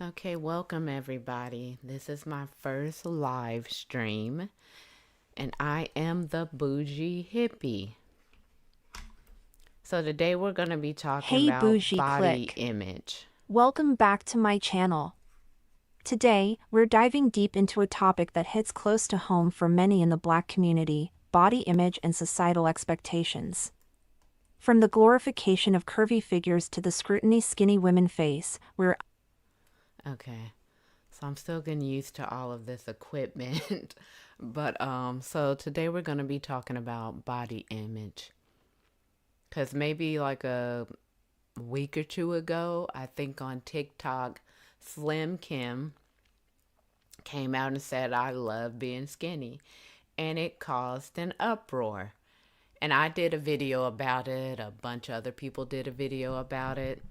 Okay, welcome everybody. This is my first live stream, and I am the Bougie Hippie. So today we're going to be talking Hey about Bougie body Click. image. Welcome back to my channel. Today, we're diving deep into a topic that hits close to home for many in the Black community: body image and societal expectations. From the glorification of curvy figures to the scrutiny skinny women face, we're Okay, so I'm still getting used to all of this equipment. So today we're going to be talking about body image. Because maybe like a week or two ago, I think on TikTok, Slim Kim came out and said, I love being skinny. And it caused an uproar. And I did a video about it. A bunch of other people did a video about it.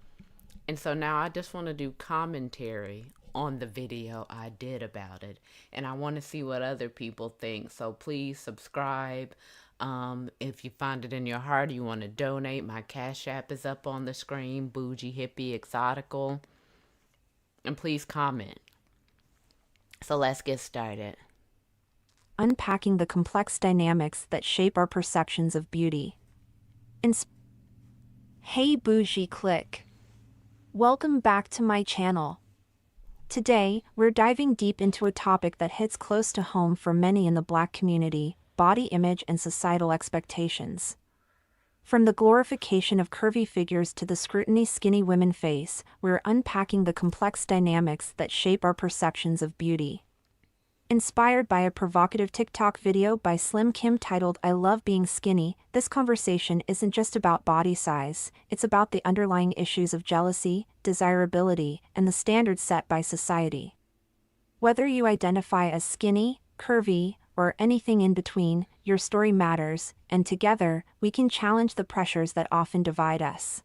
And so now I just want to do commentary on the video I did about it. And I want to see what other people think. So please subscribe. If you find it in your heart, you want to donate, my Cash App is up on the screen, Bougie, Hippie, Exotical. And please comment. So let's get started. unpacking the complex dynamics that shape our perceptions of beauty. Hey Bougie Click. Welcome back to my channel. Today, we're diving deep into a topic that hits close to home for many in the Black community: body image and societal expectations. From the glorification of curvy figures to the scrutiny skinny women face, we're unpacking the complex dynamics that shape our perceptions of beauty. Inspired by a provocative TikTok video by Slim Kim titled "I Love Being Skinny," this conversation isn't just about body size, it's about the underlying issues of jealousy, desirability, and the standards set by society. Whether you identify as skinny, curvy, or anything in between, your story matters, and together, we can challenge the pressures that often divide us.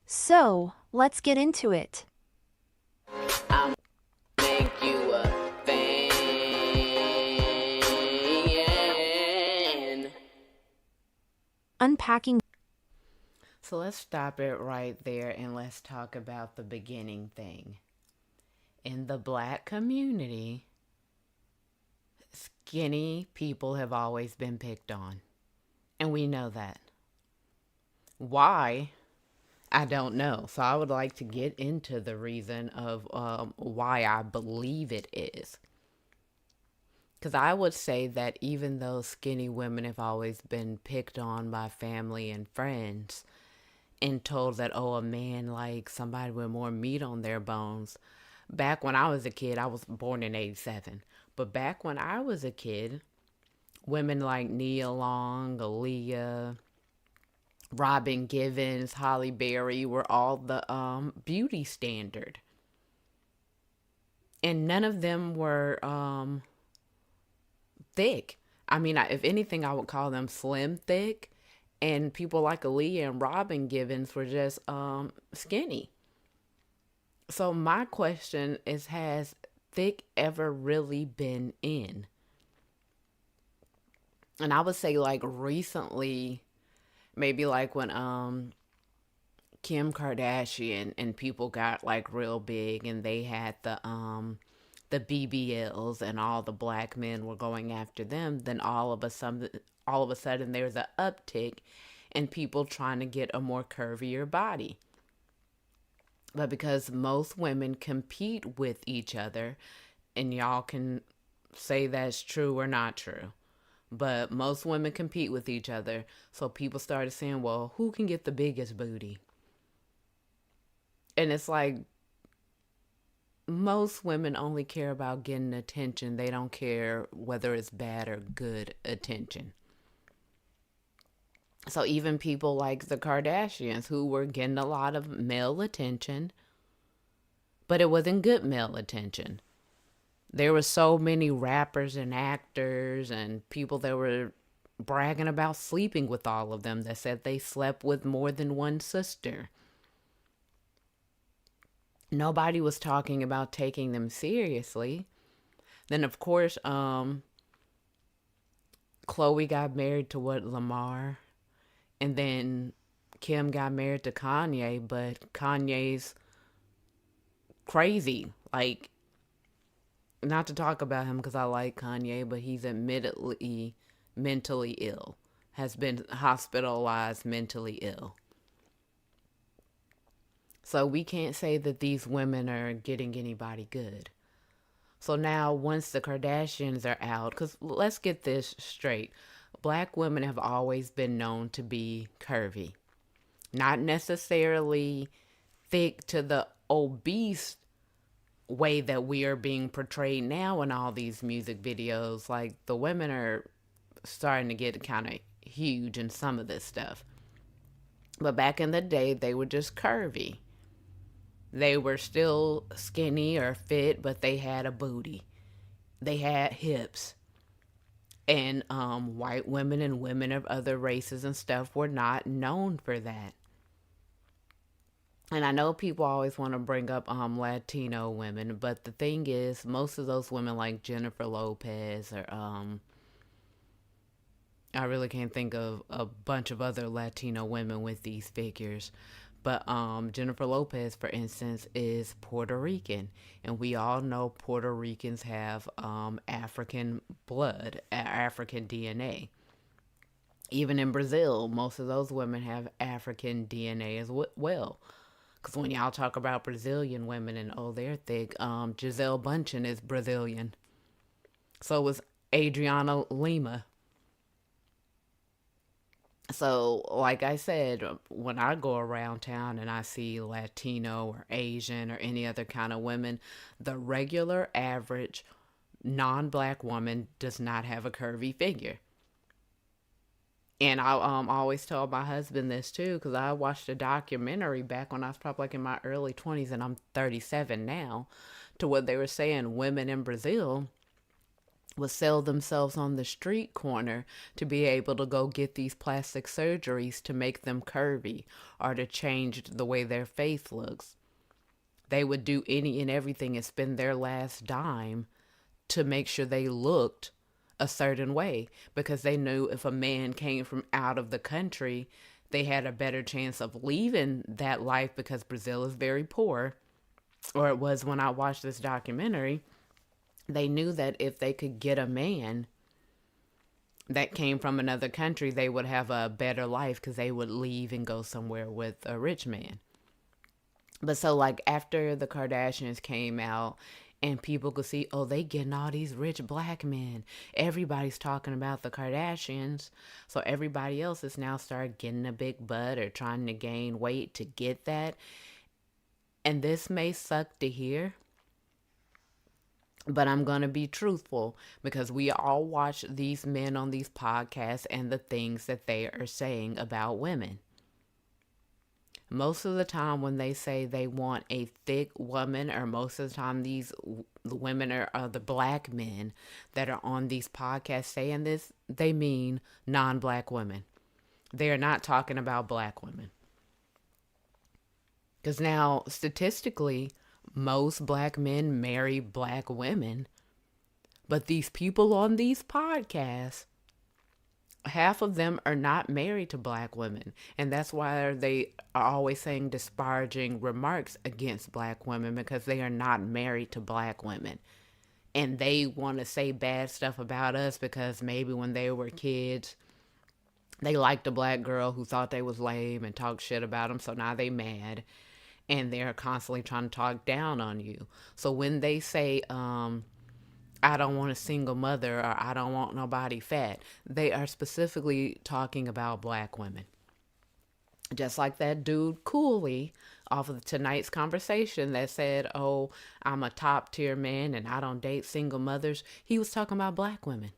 So, let's get into it. I'll make you a fan. Unpacking. So let's stop it right there and let's talk about the beginning thing. In the Black community, skinny people have always been picked on. And we know that. Why? I don't know. So I would like to get into the reason of why I believe it is. Because I would say that even though skinny women have always been picked on by family and friends and told that, oh, a man like somebody with more meat on their bones. Back when I was a kid, I was born in 87. But back when I was a kid, women like Nia Long, Aaliyah, Robin Givens, Holly Berry were all the beauty standard. And none of them were thick. I mean, if anything, I would call them slim thick. And people like Aaliyah and Robin Givens were just skinny. So my question is, has thick ever really been in? And I would say like recently, maybe like when Kim Kardashian and people got like real big and they had the BBLs and all the black men were going after them, then all of a sudden there's an uptick in people trying to get a more curvier body. But because most women compete with each other, and y'all can say that's true or not true, but most women compete with each other, so people started saying, well, who can get the biggest booty? And it's like most women only care about getting attention. They don't care whether it's bad or good attention. So even people like the Kardashians, who were getting a lot of male attention, but it wasn't good male attention. There were so many rappers and actors and people that were bragging about sleeping with all of them, that said they slept with more than one sister. Nobody was talking about taking them seriously. Then of course, Chloe got married to Lamar, and then Kim got married to Kanye, but Kanye's crazy. Like, not to talk about him because I like Kanye, but he's admittedly mentally ill, has been hospitalized mentally ill. So we can't say that these women are getting anybody good. So now, once the Kardashians are out, because let's get this straight, black women have always been known to be curvy. Not necessarily thick to the obese way that we are being portrayed now in all these music videos. Like, the women are starting to get kind of huge in some of this stuff. But back in the day, they were just curvy. They were still skinny or fit, but they had a booty. They had hips. And white women and women of other races and stuff were not known for that. And I know people always want to bring up Latino women, but the thing is, most of those women like Jennifer Lopez or I really can't think of a bunch of other Latino women with these figures. But Jennifer Lopez, for instance, is Puerto Rican. And we all know Puerto Ricans have African blood, African DNA. Even in Brazil, most of those women have African DNA as well. Because when y'all talk about Brazilian women and oh, they're thick, Gisele Bündchen is Brazilian. So was Adriana Lima. So, like I said, when I go around town and I see Latino or Asian or any other kind of women, the regular average non-black woman does not have a curvy figure. And I always tell my husband this too, because I watched a documentary back when I was probably like in my early 20s, and I'm 37 now, to what they were saying women in Brazil would sell themselves on the street corner to be able to go get these plastic surgeries to make them curvy or to change the way their face looks. They would do any and everything and spend their last dime to make sure they looked a certain way, because they knew if a man came from out of the country, they had a better chance of leaving that life, because Brazil is very poor, or it was when I watched this documentary. They knew that if they could get a man that came from another country, they would have a better life because they would leave and go somewhere with a rich man. But so, like, after the Kardashians came out and people could see, oh, they getting all these rich black men. Everybody's talking about the Kardashians. So everybody else is now started getting a big butt or trying to gain weight to get that. And this may suck to hear, but I'm going to be truthful, because we all watch these men on these podcasts and the things that they are saying about women. Most of the time when they say they want a thick woman, or most of the time these women are the black men that are on these podcasts saying this, they mean non-black women. They are not talking about black women. Because now, statistically, most black men marry black women, but these people on these podcasts, half of them are not married to black women, and that's why they are always saying disparaging remarks against black women, because they are not married to black women, and they want to say bad stuff about us because maybe when they were kids they liked a black girl who thought they was lame and talked shit about them, so now they mad. And they're constantly trying to talk down on you. So when they say, I don't want a single mother, or I don't want nobody fat, they are specifically talking about black women. Just like that dude Cooley off of tonight's conversation that said, oh, I'm a top tier man and I don't date single mothers. He was talking about black women.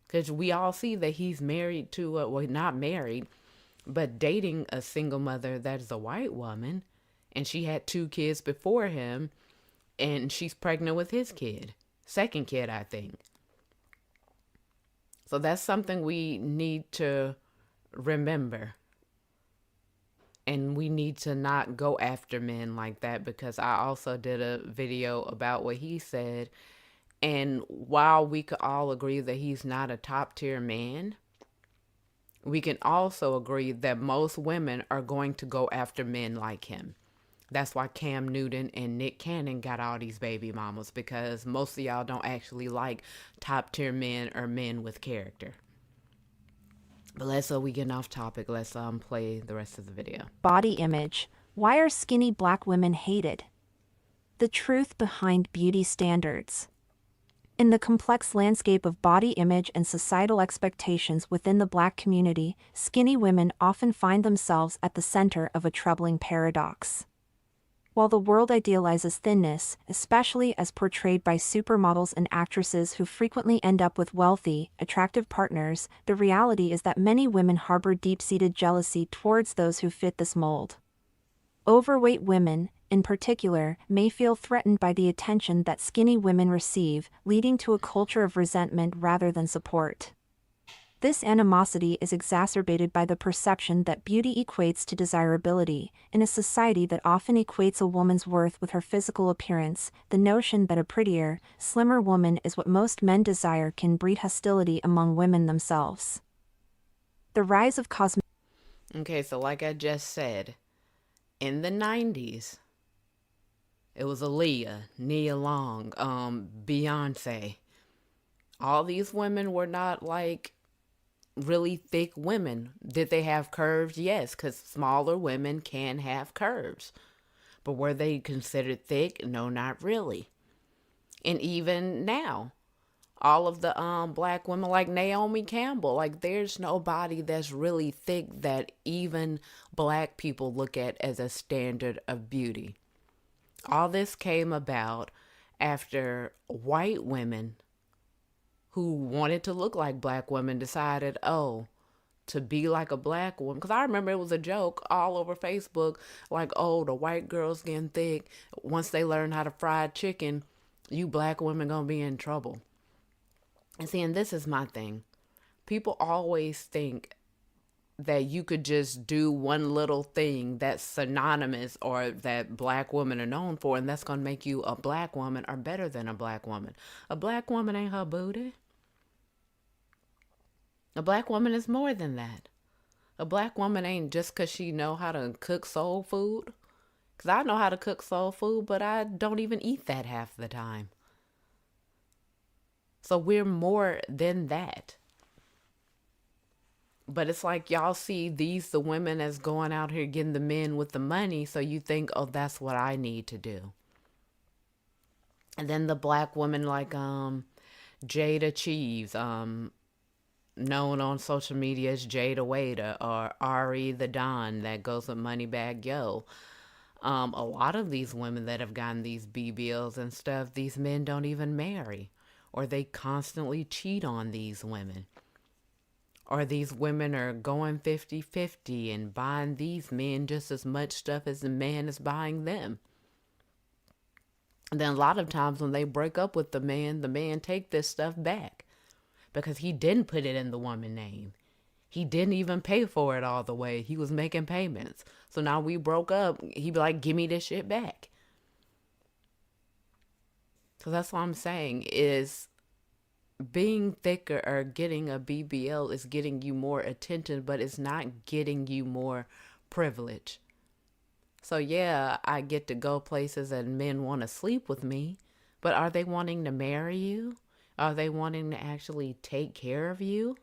Because we all see that he's married to, well, not married, but dating a single mother that is a white woman. And she had 2 kids before him, and she's pregnant with his kid. Second kid, I think. So that's something we need to remember. And we need to not go after men like that, because I also did a video about what he said. And while we could all agree that he's not a top tier man, we can also agree that most women are going to go after men like him. That's why Cam Newton and Nick Cannon got all these baby mamas, because most of y'all don't actually like top tier men or men with character. But let's we getting off topic. Let's play the rest of the video. Body image. Why are skinny black women hated? The truth behind beauty standards. In the complex landscape of body image and societal expectations within the black community, skinny women often find themselves at the center of a troubling paradox. While the world idealizes thinness, especially as portrayed by supermodels and actresses who frequently end up with wealthy, attractive partners, the reality is that many women harbor deep-seated jealousy towards those who fit this mold. Overweight women, in particular, may feel threatened by the attention that skinny women receive, leading to a culture of resentment rather than support. This animosity is exacerbated by the perception that beauty equates to desirability. In a society that often equates a woman's worth with her physical appearance, the notion that a prettier, slimmer woman is what most men desire can breed hostility among women themselves. The rise of cosmetics. Okay, so like I just said, in the 90s, it was Aaliyah, Nia Long, Beyonce. All these women were not like really thick women. Did they have curves? Yes, because smaller women can have curves. But were they considered thick? No, not really. And even now, all of the black women like Naomi Campbell, like there's nobody that's really thick that even black people look at as a standard of beauty. All this came about after white women who wanted to look like black women decided, to be like a black woman. Because I remember it was a joke all over Facebook, like, the white girls getting thick. Once they learn how to fry chicken, you black women gonna be in trouble. And see, and this is my thing. People always think that you could just do one little thing that's synonymous or that black women are known for, and that's going to make you a black woman or better than a black woman. A black woman ain't her booty. A black woman is more than that. A black woman ain't just because she know how to cook soul food. Because I know how to cook soul food, but I don't even eat that half the time. So we're more than that. But it's like y'all see the women as going out here getting the men with the money, so you think, that's what I need to do. And then the black woman like Jada Cheese, known on social media as Jada Waiter, or Ari the Don that goes with Moneybag Yo. A lot of these women that have gotten these BBLs and stuff, these men don't even marry, or they constantly cheat on these women. Or these women are going 50-50 and buying these men just as much stuff as the man is buying them. And then a lot of times when they break up with the man take this stuff back because he didn't put it in the woman's name. He didn't even pay for it all the way. He was making payments. So now we broke up. He'd be like, give me this shit back. So that's what I'm saying is being thicker or getting a BBL is getting you more attention, but it's not getting you more privilege. So yeah, I get to go places and men want to sleep with me, but are they wanting to marry you? Are they wanting to actually take care of you?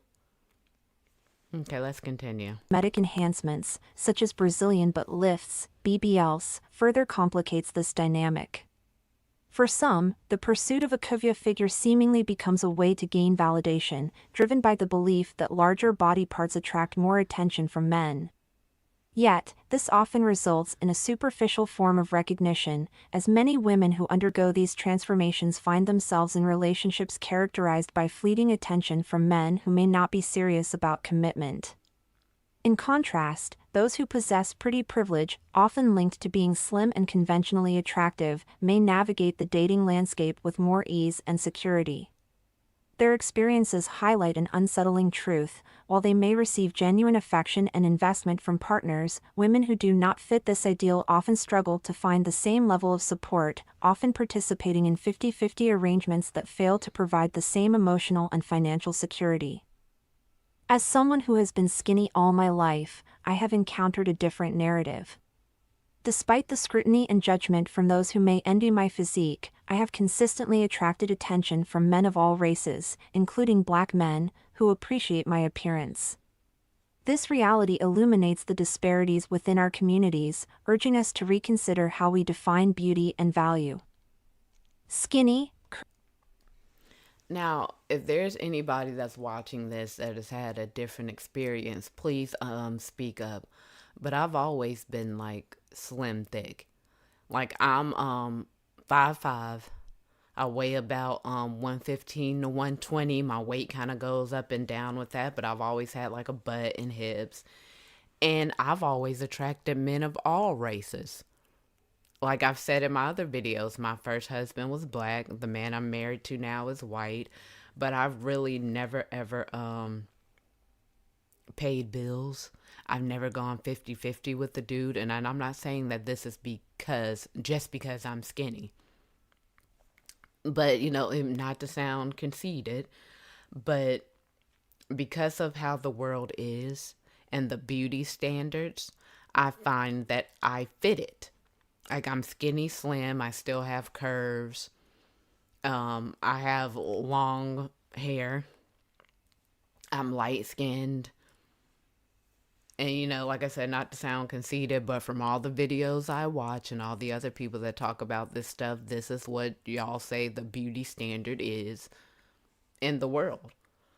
Okay, let's continue. Cosmetic enhancements, such as Brazilian butt lifts, BBLs, further complicates this dynamic. For some, the pursuit of a curvy figure seemingly becomes a way to gain validation, driven by the belief that larger body parts attract more attention from men. Yet, this often results in a superficial form of recognition, as many women who undergo these transformations find themselves in relationships characterized by fleeting attention from men who may not be serious about commitment. In contrast, those who possess pretty privilege, often linked to being slim and conventionally attractive, may navigate the dating landscape with more ease and security. Their experiences highlight an unsettling truth. While they may receive genuine affection and investment from partners, women who do not fit this ideal often struggle to find the same level of support, often participating in 50-50 arrangements that fail to provide the same emotional and financial security. As someone who has been skinny all my life, I have encountered a different narrative. Despite the scrutiny and judgment from those who may envy my physique, I have consistently attracted attention from men of all races, including black men, who appreciate my appearance. This reality illuminates the disparities within our communities, urging us to reconsider how we define beauty and value. Skinny. Now, if there's anybody that's watching this that has had a different experience, please speak up. But I've always been like slim thick. Like I'm 5'5". I weigh about 115 to 120. My weight kind of goes up and down with that, but I've always had like a butt and hips. And I've always attracted men of all races. Like I've said in my other videos, my first husband was black. The man I'm married to now is white. But I've really never ever paid bills. I've never gone 50-50 with the dude. And I'm not saying that this is just because I'm skinny. But, not to sound conceited, but because of how the world is and the beauty standards, I find that I fit it. Like I'm skinny, slim. I still have curves. I have long hair. I'm light skinned. And, like I said, not to sound conceited, but from all the videos I watch and all the other people that talk about this stuff, this is what y'all say the beauty standard is in the world.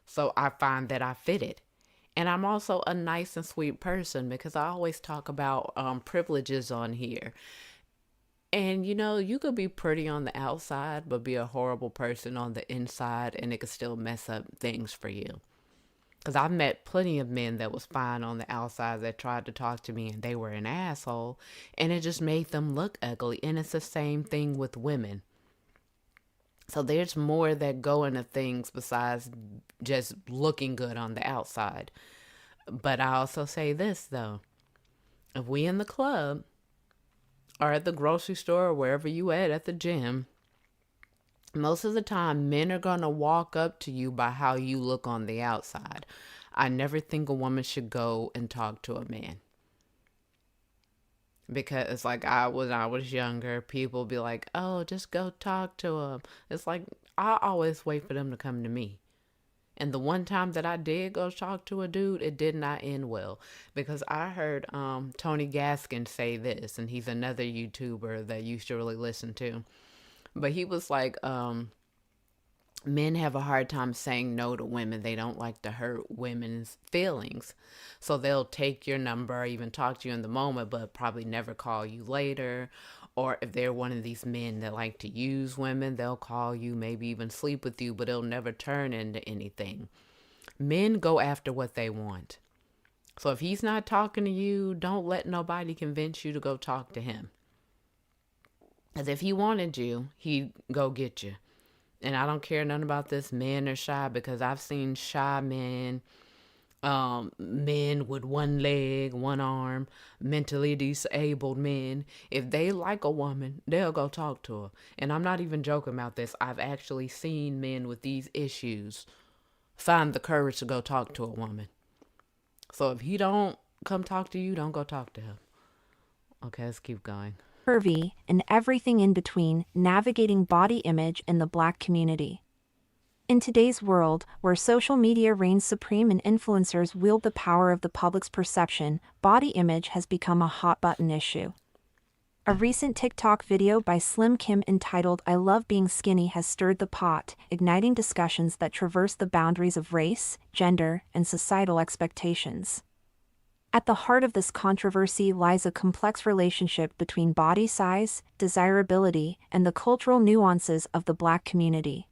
So I find that I fit it. And I'm also a nice and sweet person because I always talk about privileges on here. And, you could be pretty on the outside, but be a horrible person on the inside, and it could still mess up things for you. Because I've met plenty of men that was fine on the outside that tried to talk to me and they were an asshole. And it just made them look ugly. And it's the same thing with women. So there's more that go into things besides just looking good on the outside. But I also say this, though. If we in the club or at the grocery store or wherever you at the gym, most of the time, men are going to walk up to you by how you look on the outside. I never think a woman should go and talk to a man. Because like when I was younger, people be like, oh, just go talk to him. It's like, I always wait for them to come to me. And the one time that I did go talk to a dude, it did not end well. Because I heard Tony Gaskin say this, and he's another YouTuber that you should really listen to. But he was like, men have a hard time saying no to women. They don't like to hurt women's feelings. So they'll take your number or even talk to you in the moment, but probably never call you later. Or if they're one of these men that like to use women, they'll call you, maybe even sleep with you, but it'll never turn into anything. Men go after what they want. So if he's not talking to you, don't let nobody convince you to go talk to him. Because if he wanted you, he'd go get you. And I don't care nothing about this men are shy, because I've seen shy men, men with one leg, one arm, mentally disabled men. If they like a woman, they'll go talk to her. And I'm not even joking about this. I've actually seen men with these issues find the courage to go talk to a woman. So if he don't come talk to you, don't go talk to him. Okay, let's keep going. Curvy, and everything in between, navigating body image in the Black community. In today's world, where social media reigns supreme and influencers wield the power of the public's perception, body image has become a hot-button issue. A recent TikTok video by Slim Kim entitled "I Love Being Skinny" has stirred the pot, igniting discussions that traverse the boundaries of race, gender, and societal expectations. At the heart of this controversy lies a complex relationship between body size, desirability, and the cultural nuances of the Black community.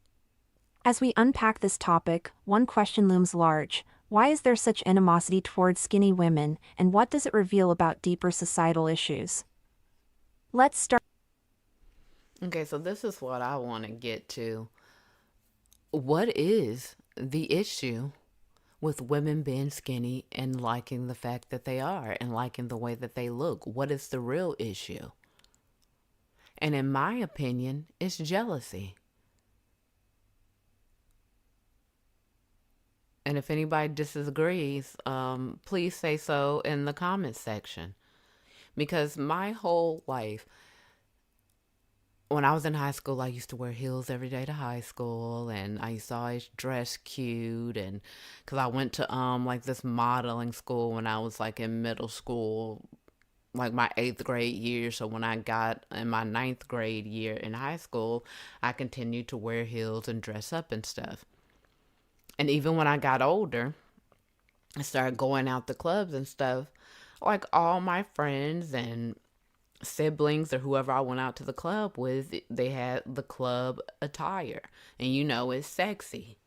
As we unpack this topic, one question looms large: why is there such animosity towards skinny women, and what does it reveal about deeper societal issues? Let's start. Okay, so this is what I want to get to. What is the issue with women being skinny and liking the fact that they are and liking the way that they look? What is the real issue? And in my opinion, it's jealousy. And if anybody disagrees, please say so in the comments section. Because my whole life, when I was in high school, I used to wear heels every day to high school, and I used to always dress cute, and because I went to like this modeling school when I was like in middle school, like my eighth grade year. So when I got in my ninth grade year in high school, I continued to wear heels and dress up and stuff. And even when I got older, I started going out to clubs and stuff. Like all my friends and siblings or whoever I went out to the club with, they had the club attire. And you know, it's sexy.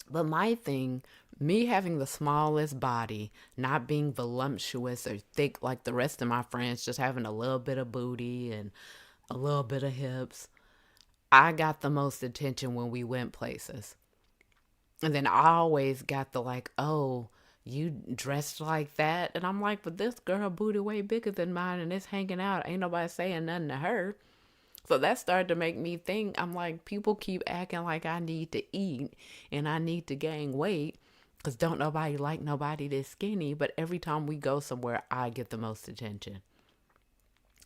But my thing, me having the smallest body, not being voluptuous or thick like the rest of my friends, just having a little bit of booty and a little bit of hips, I got the most attention when we went places. And then I always got the like, oh, you dressed like that? And I'm like, but this girl booty way bigger than mine and it's hanging out. Ain't nobody saying nothing to her. So that started to make me think. I'm like, people keep acting like I need to eat and I need to gain weight because don't nobody like nobody this skinny. But every time we go somewhere, I get the most attention.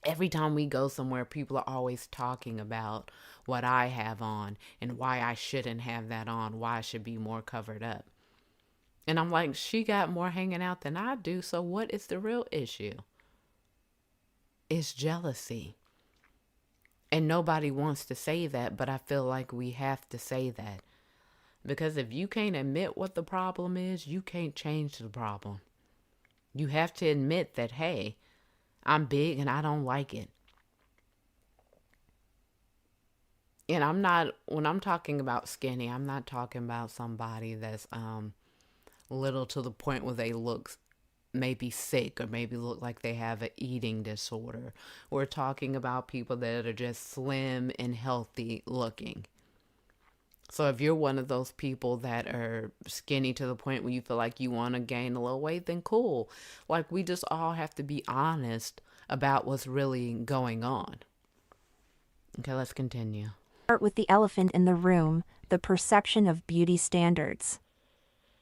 Every time we go somewhere, people are always talking about what I have on and why I shouldn't have that on, why I should be more covered up. And I'm like, she got more hanging out than I do. So what is the real issue? It's jealousy. And nobody wants to say that, but I feel like we have to say that. Because if you can't admit what the problem is, you can't change the problem. You have to admit that, hey, I'm big and I don't like it. And I'm not, when I'm talking about skinny, I'm not talking about somebody that's little to the point where they look maybe sick or maybe look like they have an eating disorder. We're talking about people that are just slim and healthy looking. So if you're one of those people that are skinny to the point where you feel like you want to gain a little weight, then cool. Like we just all have to be honest about what's really going on. Okay, let's continue. Start with the elephant in the room, the perception of beauty standards.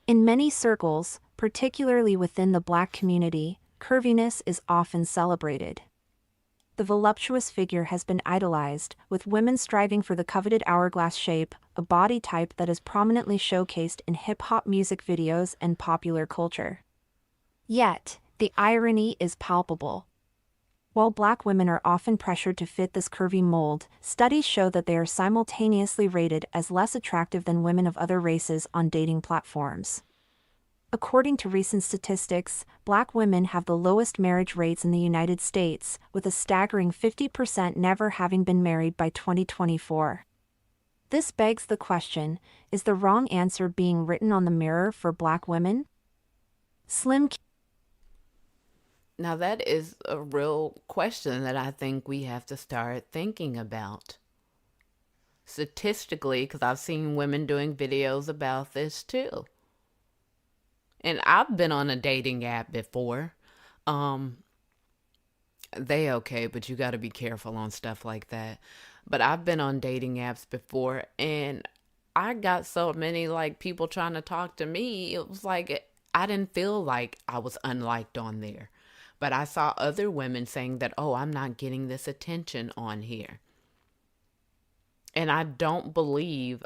In many circles, particularly within the Black community, curviness is often celebrated. The voluptuous figure has been idolized, with women striving for the coveted hourglass shape, a body type that is prominently showcased in hip-hop music videos and popular culture. Yet, the irony is palpable. While Black women are often pressured to fit this curvy mold, studies show that they are simultaneously rated as less attractive than women of other races on dating platforms. According to recent statistics, Black women have the lowest marriage rates in the United States, with a staggering 50% never having been married by 2024. This begs the question, is the wrong answer being written on the mirror for Black women? Slim. Now, that is a real question that I think we have to start thinking about. Statistically, because I've seen women doing videos about this too. And I've been on a dating app before. Um, they okay, but you got to be careful on stuff like that. But I've been on dating apps before, and I got so many like people trying to talk to me. It was like I didn't feel like I was unliked on there. But I saw other women saying that, oh, I'm not getting this attention on here. And I don't believe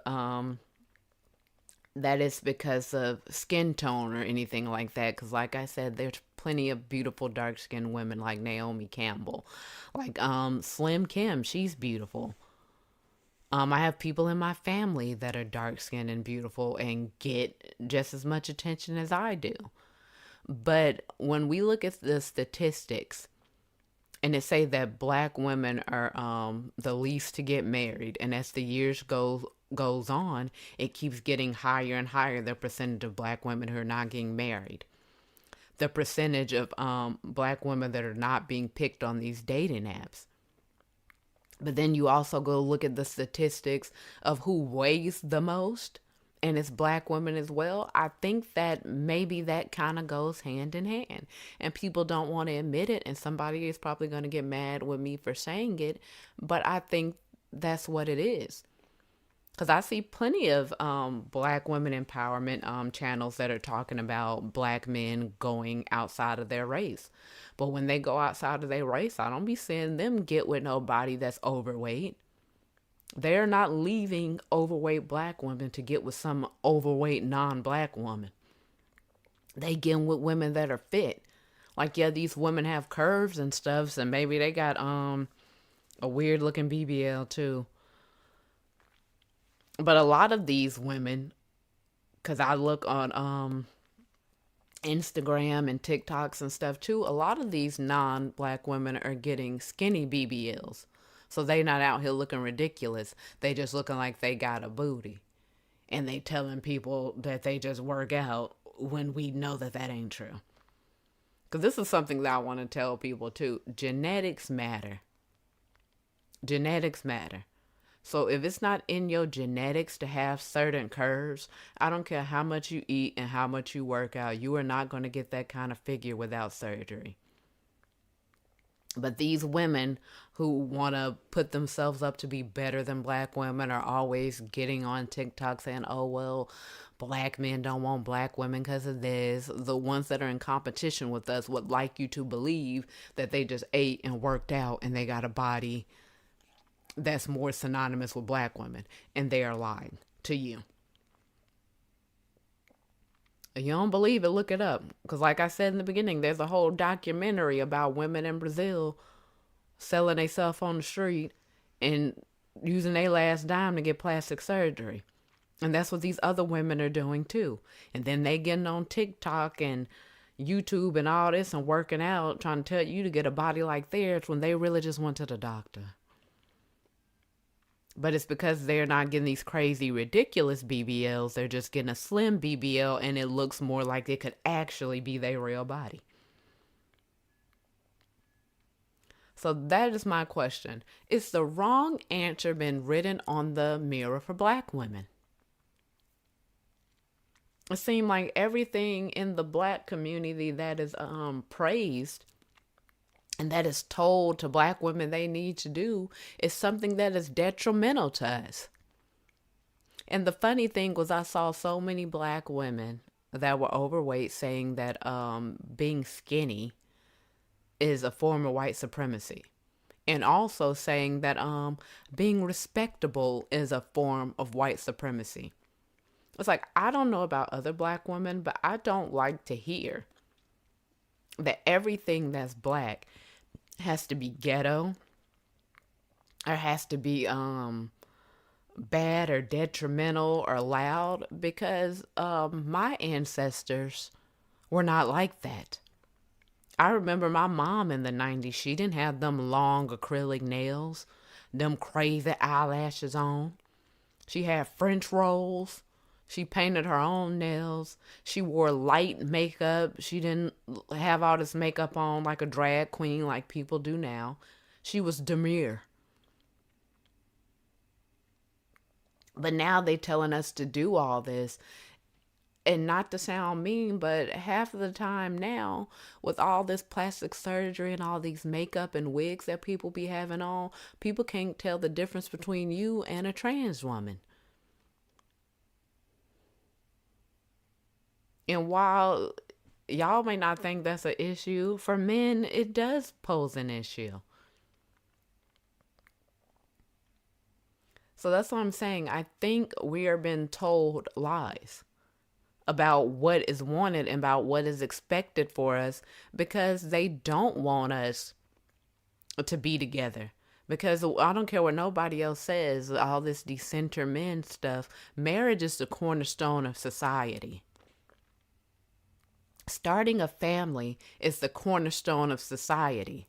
that it's because of skin tone or anything like that. Because like I said, there's plenty of beautiful dark-skinned women like Naomi Campbell. Like Slim Kim, she's beautiful. I have people in my family that are dark-skinned and beautiful and get just as much attention as I do. But when we look at the statistics, and it say that Black women are the least to get married, and as the years goes on, it keeps getting higher and higher, the percentage of Black women who are not getting married, the percentage of Black women that are not being picked on these dating apps. But then you also go look at the statistics of who weighs the most, and it's Black women as well. I think that maybe that kind of goes hand in hand, and people don't want to admit it, and somebody is probably going to get mad with me for saying it, but I think that's what it is. Because I see plenty of black women empowerment channels that are talking about black men going outside of their race. But when they go outside of their race, I don't be seeing them get with nobody that's overweight. They're not leaving overweight black women to get with some overweight non-black woman. They getting with women that are fit. Like, yeah, these women have curves and stuff, and maybe they got a weird looking BBL too. But a lot of these women, because I look on Instagram and TikToks and stuff too, a lot of these non-black women are getting skinny BBLs. So they not out here looking ridiculous. They just looking like they got a booty. And they telling people that they just work out when we know that that ain't true. Because this is something that I want to tell people too. Genetics matter. Genetics matter. So if it's not in your genetics to have certain curves, I don't care how much you eat and how much you work out, you are not going to get that kind of figure without surgery. But these women who want to put themselves up to be better than black women are always getting on TikTok saying, oh, well, black men don't want black women because of this. The ones that are in competition with us would like you to believe that they just ate and worked out and they got a body that's more synonymous with black women, and they are lying to you. If you don't believe it, look it up. Because like I said in the beginning, there's a whole documentary about women in Brazil selling themselves on the street and using their last dime to get plastic surgery. And that's what these other women are doing too. And then they getting on TikTok and YouTube and all this and working out, trying to tell you to get a body like theirs when they really just went to the doctor. But it's because they're not getting these crazy, ridiculous BBLs. They're just getting a slim BBL, and it looks more like it could actually be their real body. So that is my question. Is the wrong answer been written on the mirror for black women? It seemed like everything in the black community that is praised and that is told to black women they need to do is something that is detrimental to us. And the funny thing was I saw so many black women that were overweight saying that being skinny is a form of white supremacy. And also saying that being respectable is a form of white supremacy. It's like, I don't know about other black women, but I don't like to hear that everything that's black has to be ghetto or has to be bad or detrimental or loud, because my ancestors were not like that. I remember my mom in the 90s, she didn't have them long acrylic nails, them crazy eyelashes on. She had French rolls. She painted her own nails. She wore light makeup. She didn't have all this makeup on like a drag queen like people do now. She was demure. But now they telling us to do all this. And not to sound mean, but half of the time now, with all this plastic surgery and all these makeup and wigs that people be having on, people can't tell the difference between you and a trans woman. And while y'all may not think that's an issue, for men, it does pose an issue. So that's what I'm saying. I think we are being told lies about what is wanted and about what is expected for us because they don't want us to be together. Because I don't care what nobody else says, all this decenter men stuff, marriage is the cornerstone of society. Starting a family is the cornerstone of society.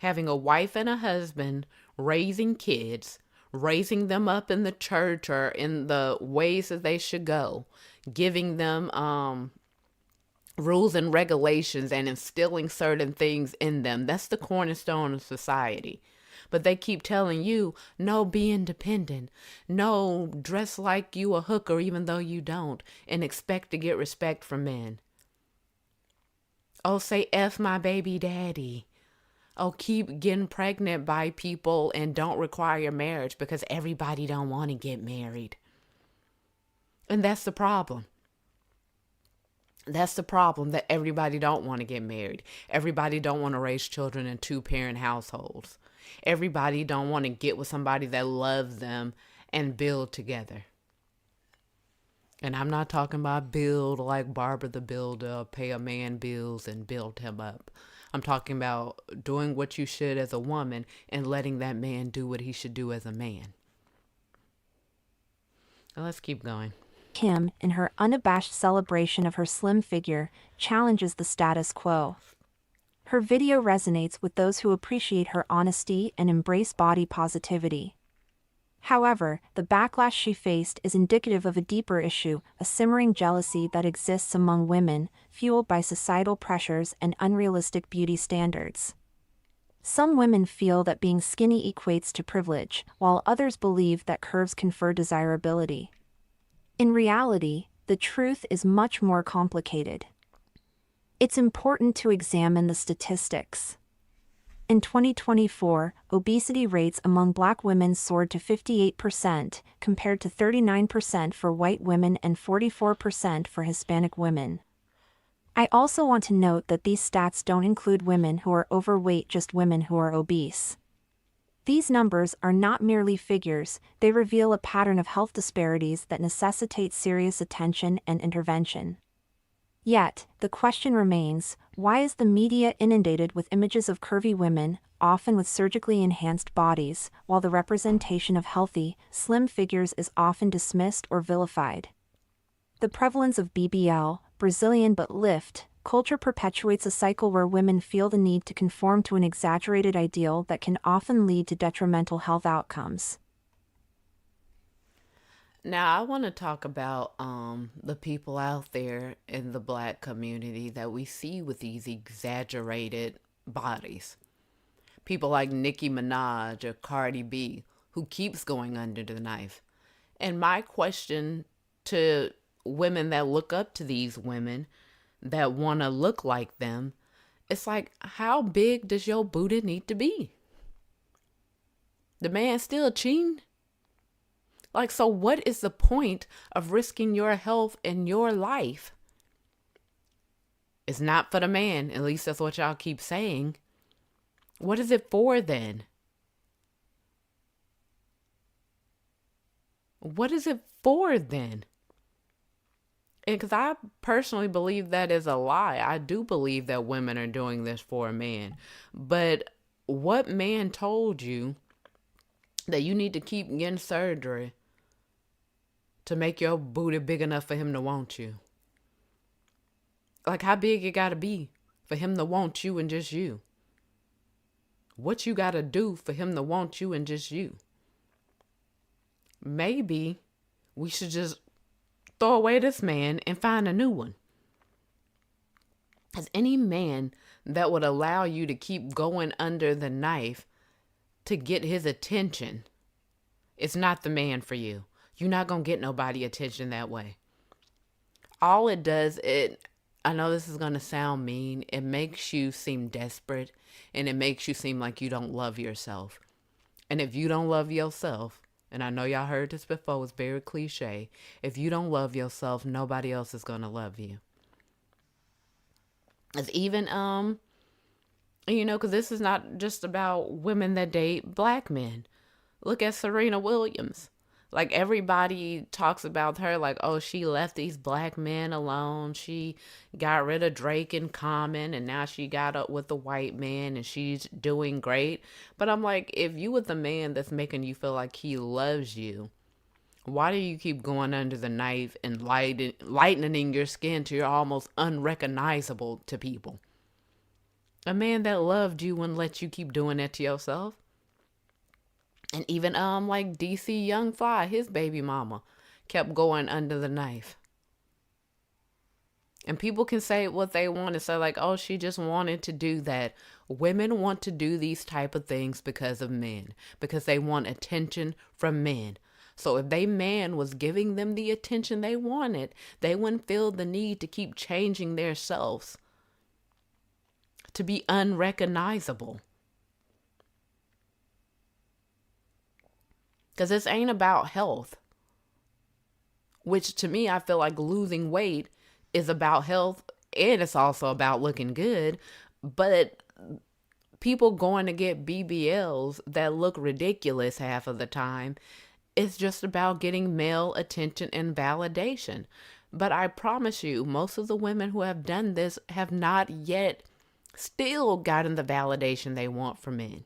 Having a wife and a husband, raising kids, raising them up in the church or in the ways that they should go, giving them rules and regulations and instilling certain things in them. That's the cornerstone of society. But they keep telling you, no, be independent. No, dress like you a hooker even though you don't, and expect to get respect from men. Oh, say F my baby daddy. Oh, keep getting pregnant by people and don't require marriage because everybody don't want to get married. And that's the problem. That's the problem, that everybody don't want to get married. Everybody don't want to raise children in two-parent households. Everybody don't want to get with somebody that loves them and build together. And I'm not talking about build like Barbara the Builder, pay a man bills and build him up. I'm talking about doing what you should as a woman and letting that man do what he should do as a man. Now let's keep going. Kim, in her unabashed celebration of her slim figure, challenges the status quo. Her video resonates with those who appreciate her honesty and embrace body positivity. However, the backlash she faced is indicative of a deeper issue, a simmering jealousy that exists among women, fueled by societal pressures and unrealistic beauty standards. Some women feel that being skinny equates to privilege, while others believe that curves confer desirability. In reality, the truth is much more complicated. It's important to examine the statistics. In 2024, obesity rates among Black women soared to 58%, compared to 39% for white women and 44% for Hispanic women. I also want to note that these stats don't include women who are overweight, just women who are obese. These numbers are not merely figures, they reveal a pattern of health disparities that necessitate serious attention and intervention. Yet, the question remains, why is the media inundated with images of curvy women, often with surgically enhanced bodies, while the representation of healthy, slim figures is often dismissed or vilified? The prevalence of BBL, Brazilian butt lift, culture perpetuates a cycle where women feel the need to conform to an exaggerated ideal that can often lead to detrimental health outcomes. Now, I want to talk about the people out there in the Black community that we see with these exaggerated bodies. People like Nicki Minaj or Cardi B, who keeps going under the knife. And my question to women that look up to these women that want to look like them, it's like, how big does your booty need to be? The man still cheating? Like, so what is the point of risking your health and your life? It's not for the man. At least that's what y'all keep saying. What is it for then? What is it for then? And because I personally believe that is a lie. I do believe that women are doing this for a man. But what man told you that you need to keep getting surgery to make your booty big enough for him to want you? Like, how big it gotta be for him to want you and just you? What you gotta do for him to want you and just you? Maybe we should just throw away this man and find a new one. Because any man that would allow you to keep going under the knife to get his attention, it's not the man for you. You're not going to get nobody attention that way. All it does, I know this is going to sound mean, it makes you seem desperate and it makes you seem like you don't love yourself. And if you don't love yourself, and I know y'all heard this before, it's very cliche, if you don't love yourself, nobody else is going to love you. It's even, because this is not just about women that date Black men. Look at Serena Williams. Like, everybody talks about her like, oh, she left these Black men alone. She got rid of Drake and Common, and now she got up with the white man, and she's doing great. But I'm like, if you with the man that's making you feel like he loves you, why do you keep going under the knife and lightening your skin till you're almost unrecognizable to people? A man that loved you wouldn't let you keep doing that to yourself. And even like DC Young Fly, his baby mama, kept going under the knife. And people can say what they want and say like, oh, she just wanted to do that. Women want to do these type of things because of men, because they want attention from men. So if they man was giving them the attention they wanted, they wouldn't feel the need to keep changing their selves to be unrecognizable. Because this ain't about health, which to me, I feel like losing weight is about health and it's also about looking good. But people going to get BBLs that look ridiculous half of the time, it's just about getting male attention and validation. But I promise you, most of the women who have done this have not yet still gotten the validation they want from men.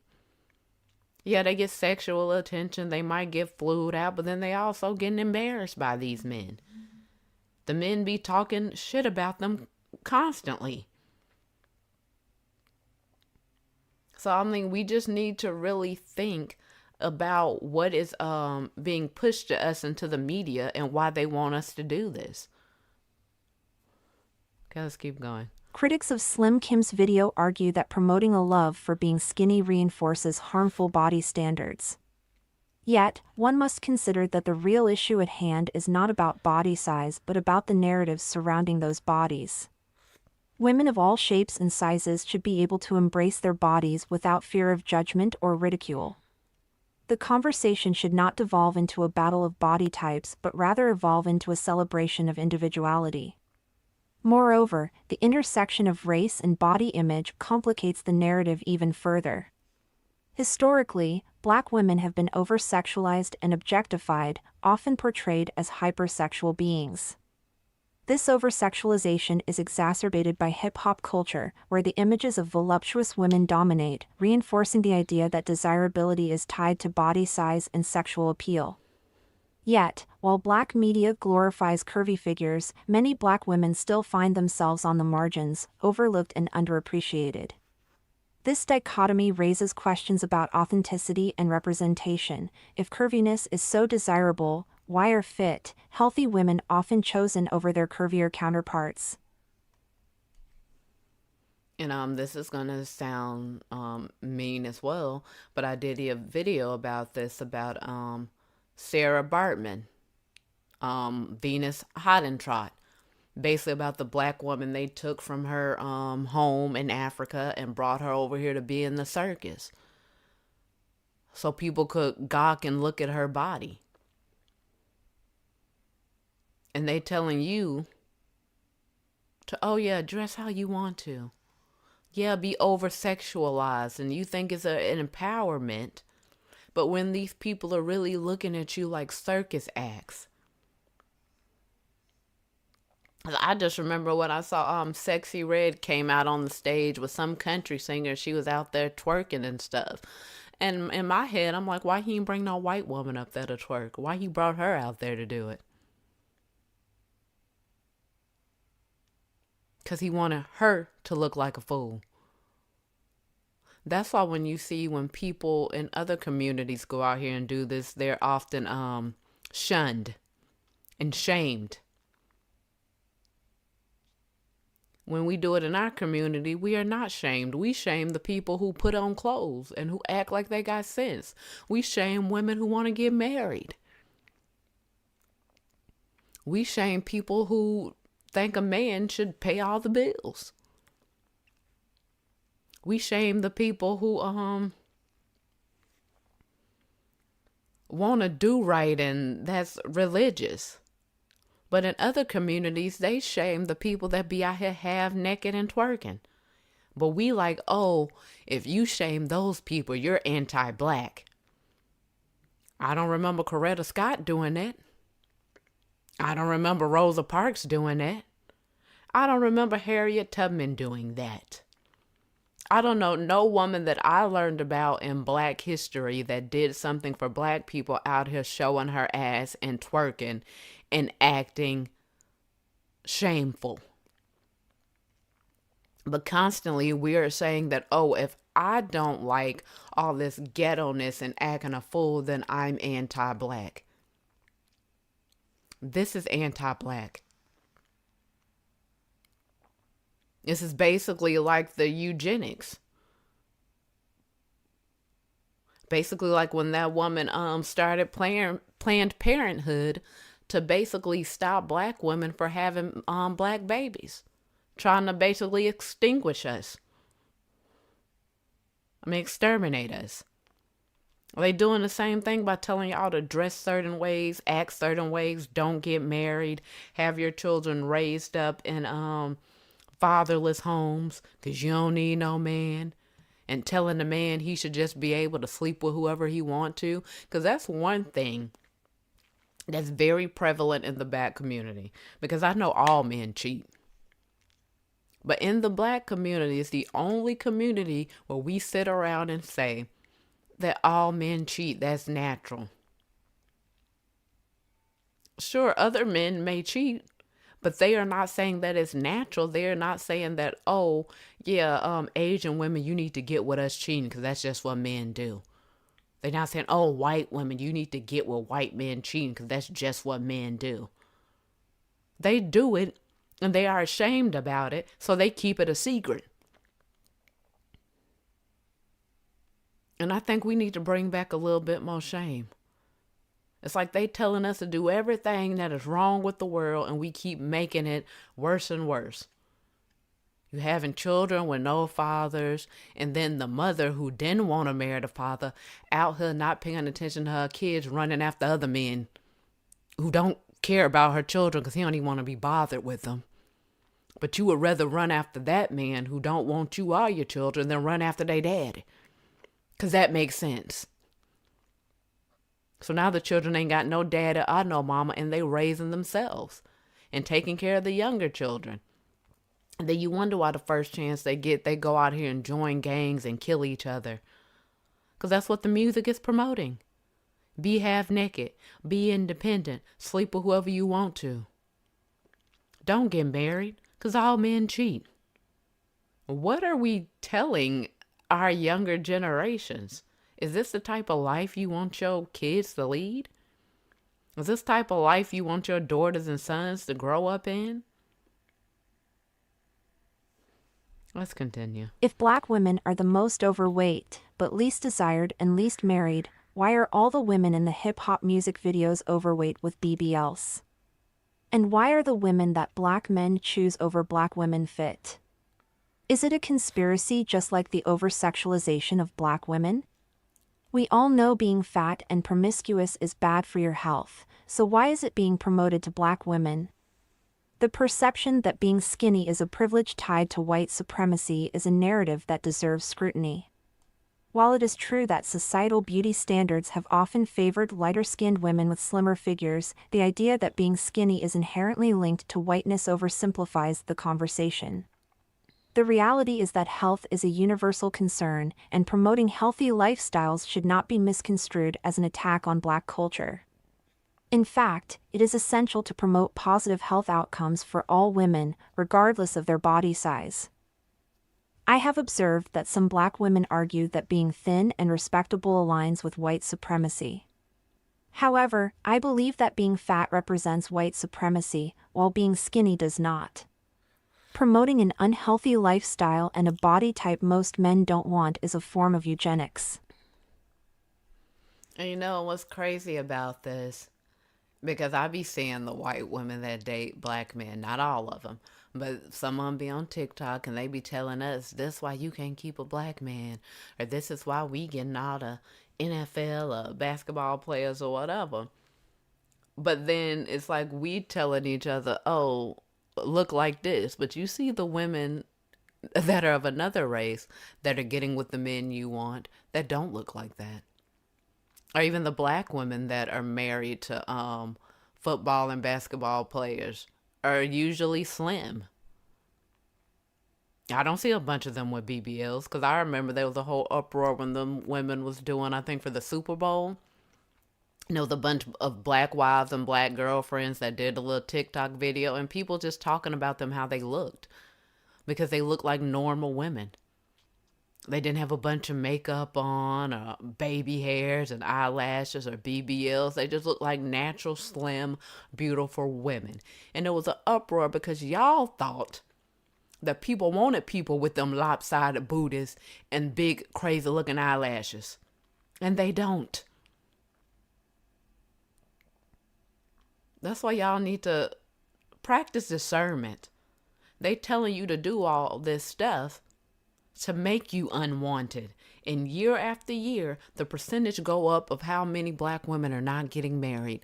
Yeah, they get sexual attention, they might get flued out, but then they also getting embarrassed by these men. The men be talking shit about them constantly. So I mean, we just need to really think about what is being pushed to us into the media and why they want us to do this. Okay, let's keep going. Critics of Slim Kim's video argue that promoting a love for being skinny reinforces harmful body standards. Yet, one must consider that the real issue at hand is not about body size but about the narratives surrounding those bodies. Women of all shapes and sizes should be able to embrace their bodies without fear of judgment or ridicule. The conversation should not devolve into a battle of body types but rather evolve into a celebration of individuality. Moreover, the intersection of race and body image complicates the narrative even further. Historically, Black women have been over-sexualized and objectified, often portrayed as hypersexual beings. This over-sexualization is exacerbated by hip-hop culture, where the images of voluptuous women dominate, reinforcing the idea that desirability is tied to body size and sexual appeal. Yet, while Black media glorifies curvy figures, many Black women still find themselves on the margins, overlooked and underappreciated. This dichotomy raises questions about authenticity and representation. If curviness is so desirable, why are fit, healthy women often chosen over their curvier counterparts? And this is gonna sound mean as well, but I did a video about this about Sarah Bartman, Venus Hottentrott, basically about the Black woman they took from her home in Africa and brought her over here to be in the circus, so people could gawk and look at her body. And they telling you to, oh yeah, dress how you want to. Yeah, be over sexualized, and you think it's an empowerment. But when these people are really looking at you like circus acts. I just remember when I saw Sexy Red came out on the stage with some country singer. She was out there twerking and stuff. And in my head, I'm like, why he didn't bring no white woman up there to twerk? Why he brought her out there to do it? Because he wanted her to look like a fool. That's why when people in other communities go out here and do this, they're often shunned and shamed. When we do it in our community, we are not shamed. We shame the people who put on clothes and who act like they got sense. We shame women who want to get married. We shame people who think a man should pay all the bills. We shame the people who want to do right and that's religious. But in other communities, they shame the people that be out here half naked and twerking. But we like, oh, if you shame those people, you're anti-Black. I don't remember Coretta Scott doing that. I don't remember Rosa Parks doing that. I don't remember Harriet Tubman doing that. I don't know no woman that I learned about in Black history that did something for Black people out here showing her ass and twerking and acting shameful. But constantly we are saying that, oh, if I don't like all this ghetto-ness and acting a fool, then I'm anti-Black. This is anti-Black. This is basically like the eugenics. Basically like when that woman started Planned Parenthood to basically stop Black women for having Black babies. Trying to basically extinguish us. I mean, exterminate us. They doing the same thing by telling y'all to dress certain ways, act certain ways, don't get married, have your children raised up in fatherless homes because you don't need no man, and telling the man he should just be able to sleep with whoever he want to. Because that's one thing that's very prevalent in the black community, because I know all men cheat. But in the black community, it's the only community where we sit around and say that all men cheat. That's natural. Sure, other men may cheat, but they are not saying that it's natural. They are not saying that, oh, yeah, Asian women, you need to get with us cheating because that's just what men do. They're not saying, oh, white women, you need to get with white men cheating because that's just what men do. They do it and they are ashamed about it, so they keep it a secret. And I think we need to bring back a little bit more shame. It's like they telling us to do everything that is wrong with the world, and we keep making it worse and worse. You having children with no fathers, and then the mother who didn't want to marry the father out here not paying attention to her kids, running after other men who don't care about her children because he don't even want to be bothered with them. But you would rather run after that man who don't want you or your children than run after their daddy, because that makes sense. So now the children ain't got no daddy or no mama, and they raising themselves and taking care of the younger children. And then you wonder why the first chance they get, they go out here and join gangs and kill each other. Because that's what the music is promoting. Be half naked, be independent, sleep with whoever you want to. Don't get married, because all men cheat. What are we telling our younger generations? Is this the type of life you want your kids to lead? Is this type of life you want your daughters and sons to grow up in? Let's continue. If black women are the most overweight, but least desired and least married, why are all the women in the hip-hop music videos overweight with BBLs? And why are the women that black men choose over black women fit? Is it a conspiracy just like the over-sexualization of black women? We all know being fat and promiscuous is bad for your health, so why is it being promoted to black women? The perception that being skinny is a privilege tied to white supremacy is a narrative that deserves scrutiny. While it is true that societal beauty standards have often favored lighter-skinned women with slimmer figures, the idea that being skinny is inherently linked to whiteness oversimplifies the conversation. The reality is that health is a universal concern, and promoting healthy lifestyles should not be misconstrued as an attack on black culture. In fact, it is essential to promote positive health outcomes for all women, regardless of their body size. I have observed that some black women argue that being thin and respectable aligns with white supremacy. However, I believe that being fat represents white supremacy, while being skinny does not. Promoting an unhealthy lifestyle and a body type most men don't want is a form of eugenics. And you know what's crazy about this? Because I be seeing the white women that date black men, not all of them, but some of them be on TikTok and they be telling us this why you can't keep a black man, or this is why we getting all the NFL or basketball players or whatever. But then it's like we telling each other, oh, look like this. But you see the women that are of another race that are getting with the men you want that don't look like that. Or even the black women that are married to football and basketball players are usually slim. I don't see a bunch of them with BBLs, because I remember there was a whole uproar when the women was doing, I think, for the Super Bowl. There was a bunch of black wives and black girlfriends that did a little TikTok video, and people just talking about them, how they looked, because they looked like normal women. They didn't have a bunch of makeup on, or baby hairs and eyelashes or BBLs. They just looked like natural, slim, beautiful women. And there was an uproar because y'all thought that people wanted people with them lopsided booties and big, crazy looking eyelashes. And they don't. That's why y'all need to practice discernment. They telling you to do all this stuff to make you unwanted And year after year, the percentage go up of how many black women are not getting married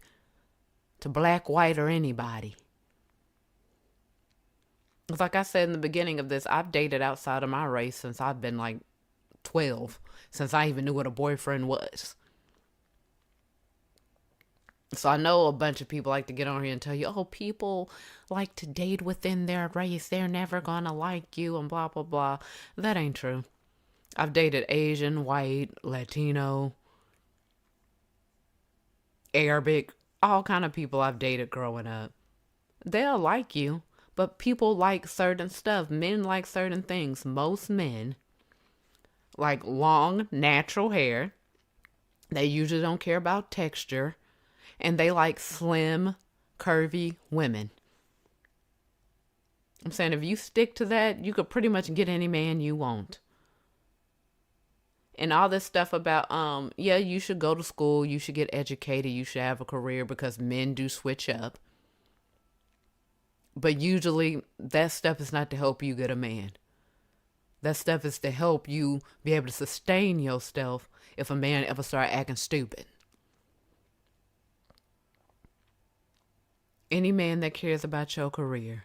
to black, white, or anybody. It's like I said in the beginning of this, I've dated outside of my race since I've been like 12, since I even knew what a boyfriend was. So I know a bunch of people like to get on here and tell you, oh, people like to date within their race. They're never going to like you and blah, blah, blah. That ain't true. I've dated Asian, white, Latino, Arabic, all kind of people I've dated growing up. They'll like you, but people like certain stuff. Men like certain things. Most men like long, natural hair. They usually don't care about texture. And they like slim, curvy women. I'm saying if you stick to that, you could pretty much get any man you want. And all this stuff about, yeah, you should go to school, you should get educated, you should have a career because men do switch up. But usually that stuff is not to help you get a man. That stuff is to help you be able to sustain yourself if a man ever start acting stupid. Any man that cares about your career,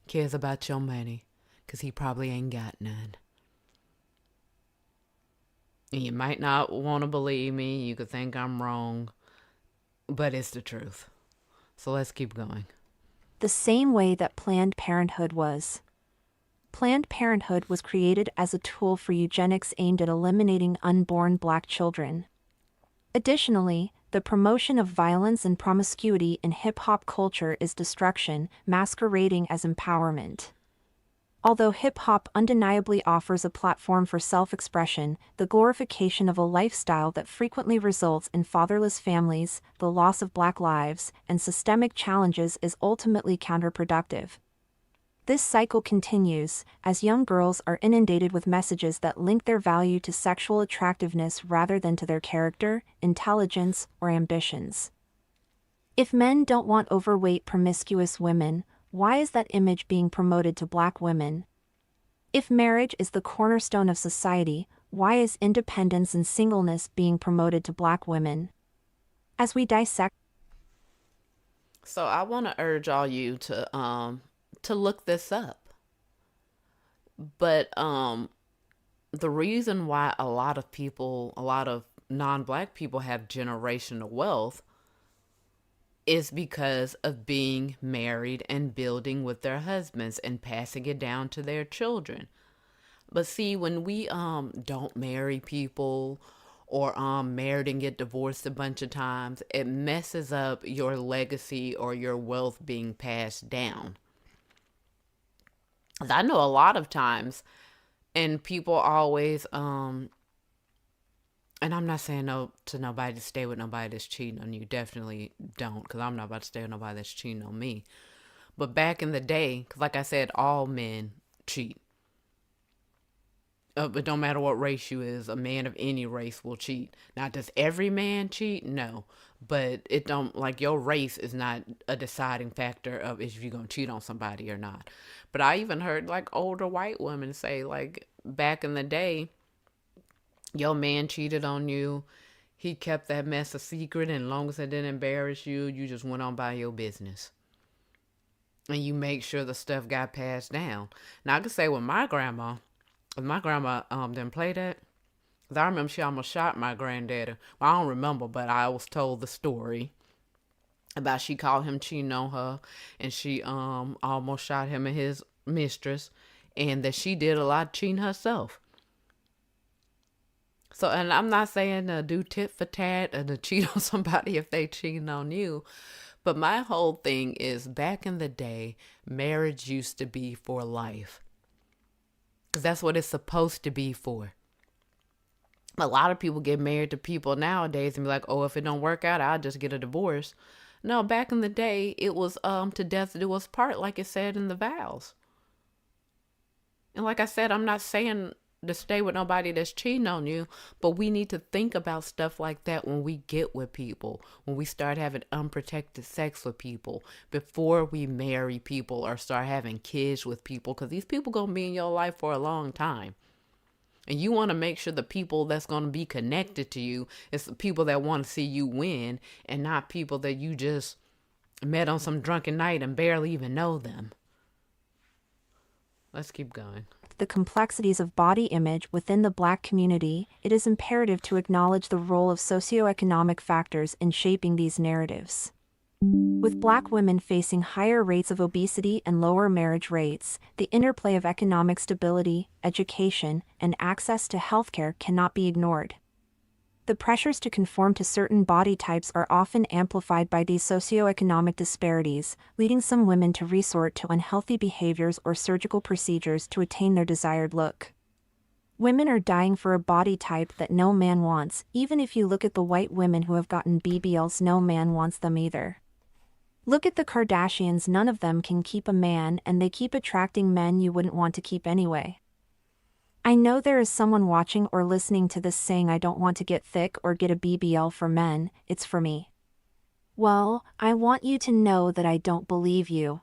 cares about your money, because he probably ain't got none. And you might not want to believe me. You could think I'm wrong. But it's the truth. So let's keep going. The same way that Planned Parenthood was. Planned Parenthood was created as a tool for eugenics aimed at eliminating unborn black children. Additionally, the promotion of violence and promiscuity in hip-hop culture is destruction, masquerading as empowerment. Although hip-hop undeniably offers a platform for self-expression, the glorification of a lifestyle that frequently results in fatherless families, the loss of black lives, and systemic challenges is ultimately counterproductive. This cycle continues, as young girls are inundated with messages that link their value to sexual attractiveness rather than to their character, intelligence, or ambitions. If men don't want overweight, promiscuous women, why is that image being promoted to black women? If marriage is the cornerstone of society, why is independence and singleness being promoted to black women? As we dissect. So I want to urge all you to look this up. But the reason why a lot of non-black people have generational wealth is because of being married and building with their husbands and passing it down to their children. But see, when we don't marry people or married and get divorced a bunch of times, it messes up your legacy or your wealth being passed down. I know a lot of times, and people always, and I'm not saying no to nobody to stay with nobody that's cheating on you. Definitely don't, because I'm not about to stay with nobody that's cheating on me. But back in the day, because like I said, all men cheat. But no matter what race you is, a man of any race will cheat. Now, does every man cheat? No. But it don't, like, your race is not a deciding factor of if you're going to cheat on somebody or not. But I even heard, like, older white women say, like, back in the day, your man cheated on you. He kept that mess a secret, and as long as it didn't embarrass you, you just went on by your business. And you make sure the stuff got passed down. Now, I can say with my grandma didn't play that. 'Cause I remember she almost shot my granddaddy. Well, I don't remember, but I was told the story about she called him cheating on her, and she almost shot him and his mistress, and that she did a lot of cheating herself. So, and I'm not saying to do tit for tat and to cheat on somebody if they cheating on you, but my whole thing is back in the day, marriage used to be for life. Because that's what it's supposed to be for. A lot of people get married to people nowadays and be like, oh, if it don't work out, I'll just get a divorce. No, back in the day, it was to death do us part, like it said in the vows. And like I said, I'm not saying to stay with nobody that's cheating on you, but we need to think about stuff like that when we get with people, when we start having unprotected sex with people, before we marry people or start having kids with people, because these people gonna be in your life for a long time. And you want to make sure the people that's going to be connected to you is the people that want to see you win, and not people that you just met on some drunken night and barely even know them. Let's keep going. The complexities of body image within the Black community, it is imperative to acknowledge the role of socioeconomic factors in shaping these narratives. With Black women facing higher rates of obesity and lower marriage rates, the interplay of economic stability, education, and access to healthcare cannot be ignored. The pressures to conform to certain body types are often amplified by these socioeconomic disparities, leading some women to resort to unhealthy behaviors or surgical procedures to attain their desired look. Women are dying for a body type that no man wants. Even if you look at the white women who have gotten BBLs, no man wants them either. Look at the Kardashians, none of them can keep a man, and they keep attracting men you wouldn't want to keep anyway. I know there is someone watching or listening to this saying, I don't want to get thick or get a BBL for men, it's for me. Well, I want you to know that I don't believe you.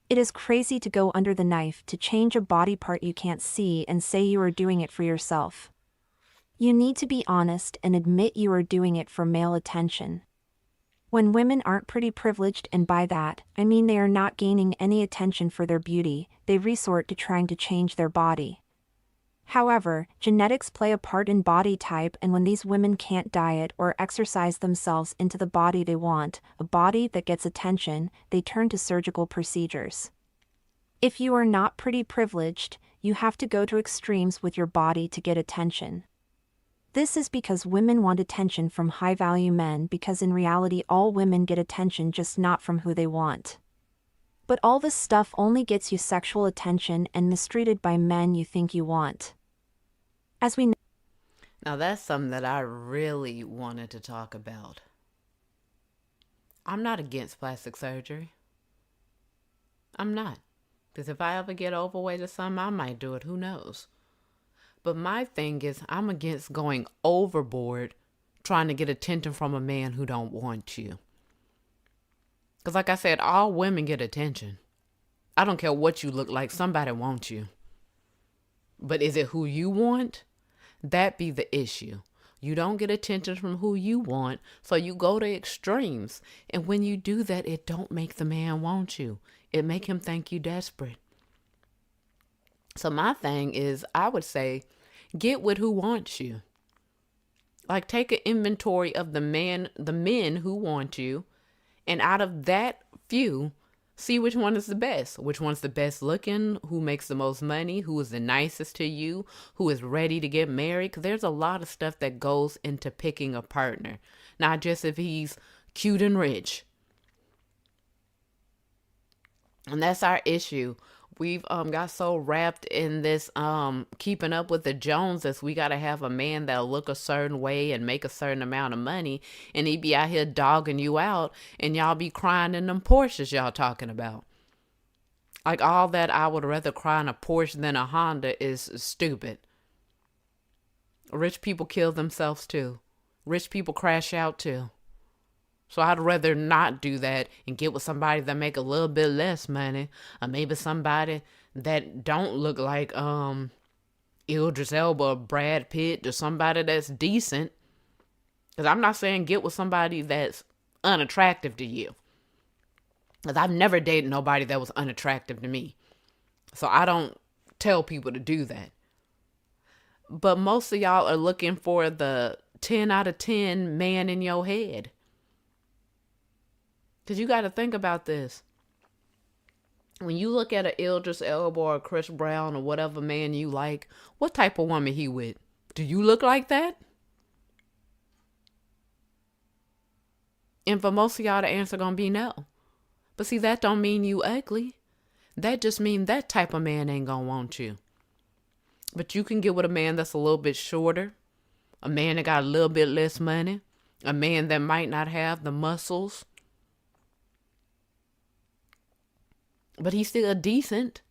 It is crazy to go under the knife to change a body part you can't see and say you are doing it for yourself. You need to be honest and admit you are doing it for male attention. When women aren't pretty privileged, and by that, I mean they are not gaining any attention for their beauty, they resort to trying to change their body. However, genetics play a part in body type, and when these women can't diet or exercise themselves into the body they want, a body that gets attention, they turn to surgical procedures. If you are not pretty privileged, you have to go to extremes with your body to get attention. This is because women want attention from high-value men, because in reality all women get attention, just not from who they want. But all this stuff only gets you sexual attention and mistreated by men you think you want. As we know, Now that's something that I really wanted to talk about. I'm not against plastic surgery. I'm not. Because if I ever get overweight or something, I might do it. Who knows? But my thing is, I'm against going overboard trying to get attention from a man who don't want you. Because like I said, all women get attention. I don't care what you look like. Somebody wants you. But is it who you want? That be the issue. You don't get attention from who you want, so you go to extremes. And when you do that, it don't make the man want you. It make him think you desperate. So my thing is, I would say, get with who wants you. Like, take an inventory of the men who want you. And out of that few, see which one is the best. Which one's the best looking, who makes the most money, who is the nicest to you, who is ready to get married. Because there's a lot of stuff that goes into picking a partner. Not just if he's cute and rich. And that's our issue. We've got so wrapped in this keeping up with the Joneses. We got to have a man that'll look a certain way and make a certain amount of money, and he be out here dogging you out, and y'all be crying in them Porsches y'all talking about. Like, all that I would rather cry in a Porsche than a Honda is stupid. Rich people kill themselves too. Rich people crash out too. So I'd rather not do that and get with somebody that make a little bit less money, or maybe somebody that don't look like Idris Elba or Brad Pitt, or somebody that's decent. Because I'm not saying get with somebody that's unattractive to you. Because I've never dated nobody that was unattractive to me. So I don't tell people to do that. But most of y'all are looking for the 10 out of 10 man in your head. Because you got to think about this. When you look at an Idris Elba or Chris Brown or whatever man you like, what type of woman he with? Do you look like that? And for most of y'all, the answer going to be no. But see, that don't mean you ugly. That just mean that type of man ain't going to want you. But you can get with a man that's a little bit shorter, a man that got a little bit less money, a man that might not have the muscles, but he's still decent.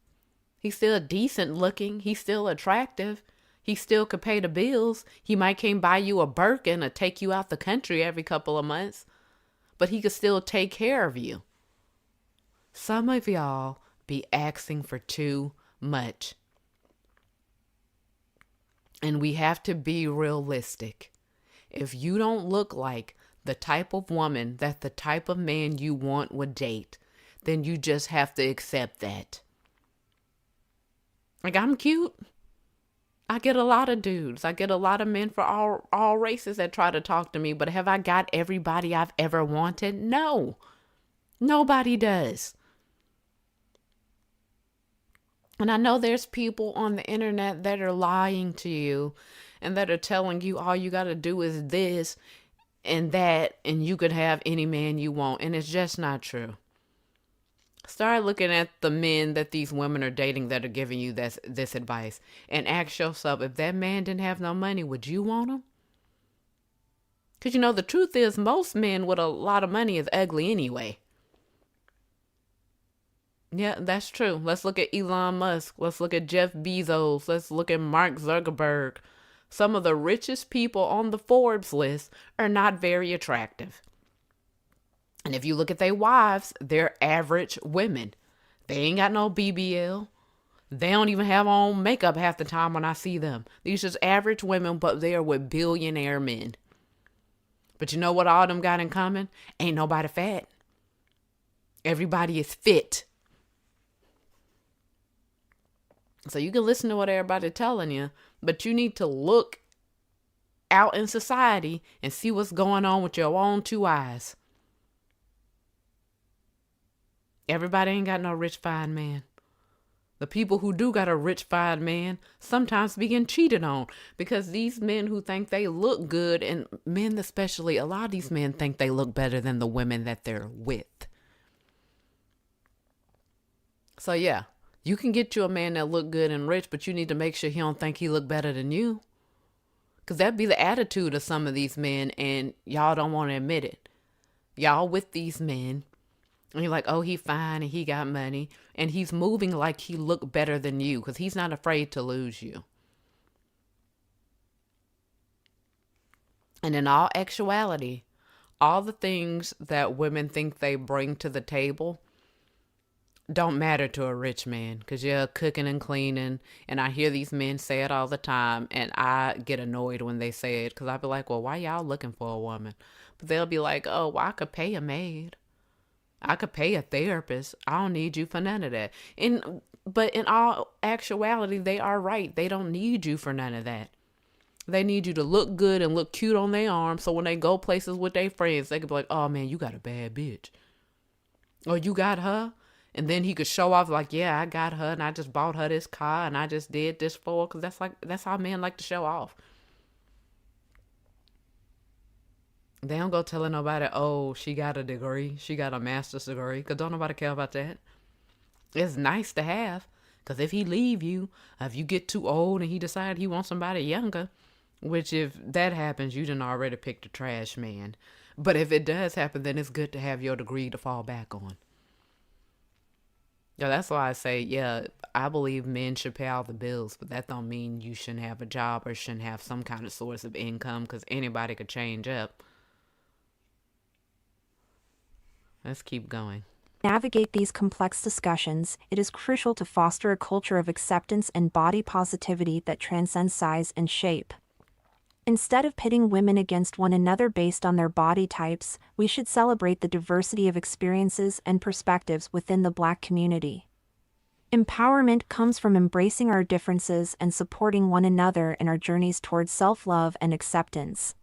He's still decent looking. He's still attractive. He still could pay the bills. He might can't buy you a Birkin or take you out the country every couple of months, but he could still take care of you. Some of y'all be asking for too much. And we have to be realistic. If you don't look like the type of woman that the type of man you want would date, then you just have to accept that. Like, I'm cute. I get a lot of dudes. I get a lot of men for all races that try to talk to me. But have I got everybody I've ever wanted? No. Nobody does. And I know there's people on the internet that are lying to you and that are telling you all you got to do is this and that, and you could have any man you want. And it's just not true. Start looking at the men that these women are dating that are giving you this advice and ask yourself, if that man didn't have no money, would you want him? Because the truth is most men with a lot of money is ugly anyway. Yeah, that's true. Let's look at Elon Musk. Let's look at Jeff Bezos. Let's look at Mark Zuckerberg. Some of the richest people on the Forbes list are not very attractive. And if you look at their wives, they're average women. They ain't got no BBL. They don't even have on makeup half the time when I see them. These just average women, but they are with billionaire men. But you know what all them got in common? Ain't nobody fat. Everybody is fit. So you can listen to what everybody's telling you, but you need to look out in society and see what's going on with your own two eyes. Everybody ain't got no rich, fine man. The people who do got a rich, fine man sometimes begin cheated on because these men who think they look good, and men especially, a lot of these men think they look better than the women that they're with. So yeah, you can get you a man that look good and rich, but you need to make sure he don't think he look better than you. Because that'd be the attitude of some of these men, and y'all don't want to admit it. Y'all with these men, and you're like, oh, he fine and he got money. And he's moving like he look better than you because he's not afraid to lose you. And in all actuality, all the things that women think they bring to the table don't matter to a rich man because you're cooking and cleaning. And I hear these men say it all the time. And I get annoyed when they say it because I'll be like, well, why y'all looking for a woman? But they'll be like, oh, well, I could pay a maid. I could pay a therapist. I don't need you for none of that. But in all actuality, they are right. They don't need you for none of that. They need you to look good and look cute on their arm. So when they go places with their friends, they could be like, oh man, you got a bad bitch. Or you got her. And then he could show off like, yeah, I got her and I just bought her this car and I just did this for her. Because that's how men like to show off. They don't go telling nobody, oh, she got a degree. She got a master's degree. Because don't nobody care about that. It's nice to have. Because if he leave you, if you get too old and he decide he wants somebody younger, which if that happens, you done already picked a trash man. But if it does happen, then it's good to have your degree to fall back on. Yeah, that's why I say, yeah, I believe men should pay all the bills. But that don't mean you shouldn't have a job or shouldn't have some kind of source of income. Because anybody could change up. Let's keep going. Navigate these complex discussions, it is crucial to foster a culture of acceptance and body positivity that transcends size and shape. Instead of pitting women against one another based on their body types, we should celebrate the diversity of experiences and perspectives within the Black community. Empowerment comes from embracing our differences and supporting one another in our journeys towards self-love and acceptance.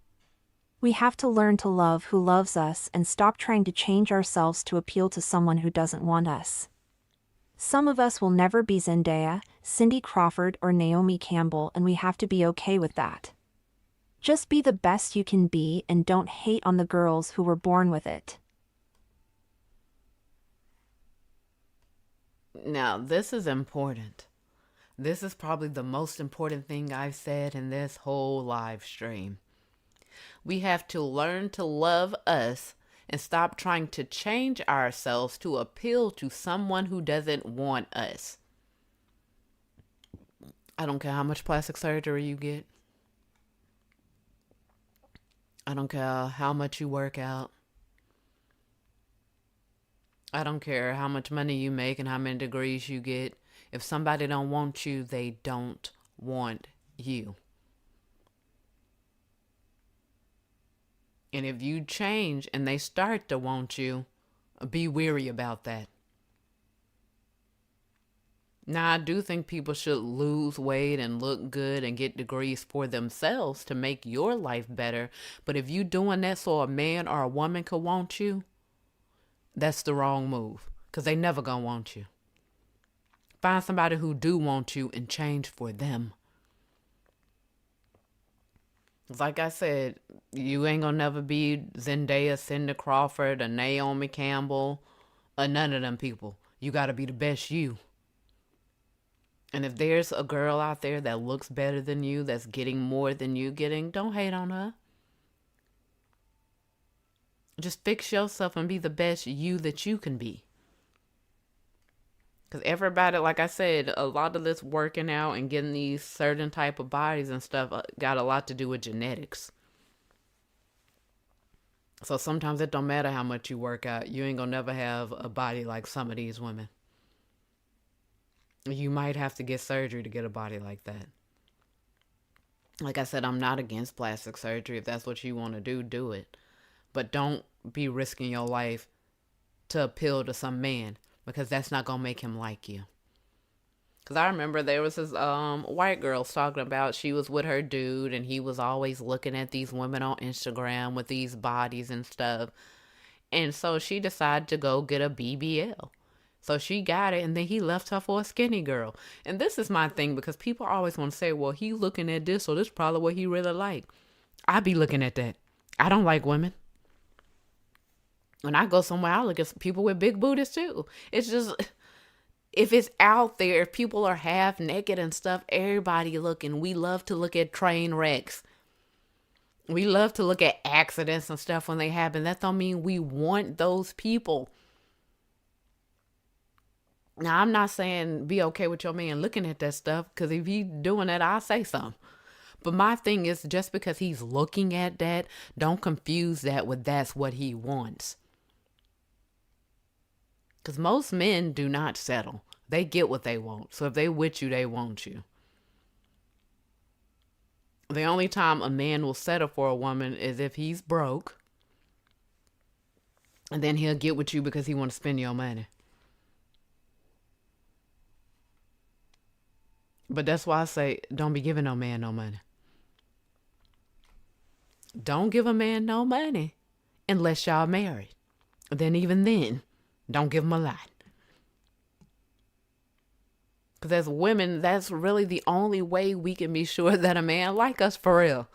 We have to learn to love who loves us and stop trying to change ourselves to appeal to someone who doesn't want us. Some of us will never be Zendaya, Cindy Crawford, or Naomi Campbell, and we have to be okay with that. Just be the best you can be and don't hate on the girls who were born with it. Now, this is important. This is probably the most important thing I've said in this whole live stream. We have to learn to love us and stop trying to change ourselves to appeal to someone who doesn't want us. I don't care how much plastic surgery you get. I don't care how much you work out. I don't care how much money you make and how many degrees you get. If somebody don't want you, they don't want you. And if you change and they start to want you, be weary about that. Now, I do think people should lose weight and look good and get degrees for themselves to make your life better. But if you doing that so a man or a woman could want you, that's the wrong move, because they never gonna want you. Find somebody who do want you and change for them. Like I said, you ain't gonna never be Zendaya, Cindy Crawford, or Naomi Campbell, or none of them people. You gotta be the best you. And if there's a girl out there that looks better than you, that's getting more than you getting, don't hate on her. Just fix yourself and be the best you that you can be. Because everybody, like I said, a lot of this working out and getting these certain type of bodies and stuff got a lot to do with genetics. So sometimes it don't matter how much you work out. You ain't gonna never have a body like some of these women. You might have to get surgery to get a body like that. Like I said, I'm not against plastic surgery. If that's what you want to do it. But don't be risking your life to appeal to some man, because that's not going to make him like you. Because I remember there was this white girl talking about she was with her dude and he was always looking at these women on Instagram with these bodies and stuff. And so she decided to go get a BBL. So she got it, and then he left her for a skinny girl. And this is my thing, because people always want to say, well, he looking at this, so this is probably what he really like. I be looking at that. I don't like women. When I go somewhere, I look at people with big booties too. It's just, if it's out there, if people are half naked and stuff, everybody looking. We love to look at train wrecks. We love to look at accidents and stuff when they happen. That don't mean we want those people. Now, I'm not saying be okay with your man looking at that stuff, because if he's doing that, I'll say something. But my thing is, just because he's looking at that, don't confuse that with that's what he wants. Because most men do not settle. They get what they want. So if they with you, they want you. The only time a man will settle for a woman is if he's broke. And then he'll get with you because he want to spend your money. But that's why I say, don't be giving no man no money. Don't give a man no money unless y'all married. Then even then, don't give him a lot. Because as women, that's really the only way we can be sure that a man like us for real.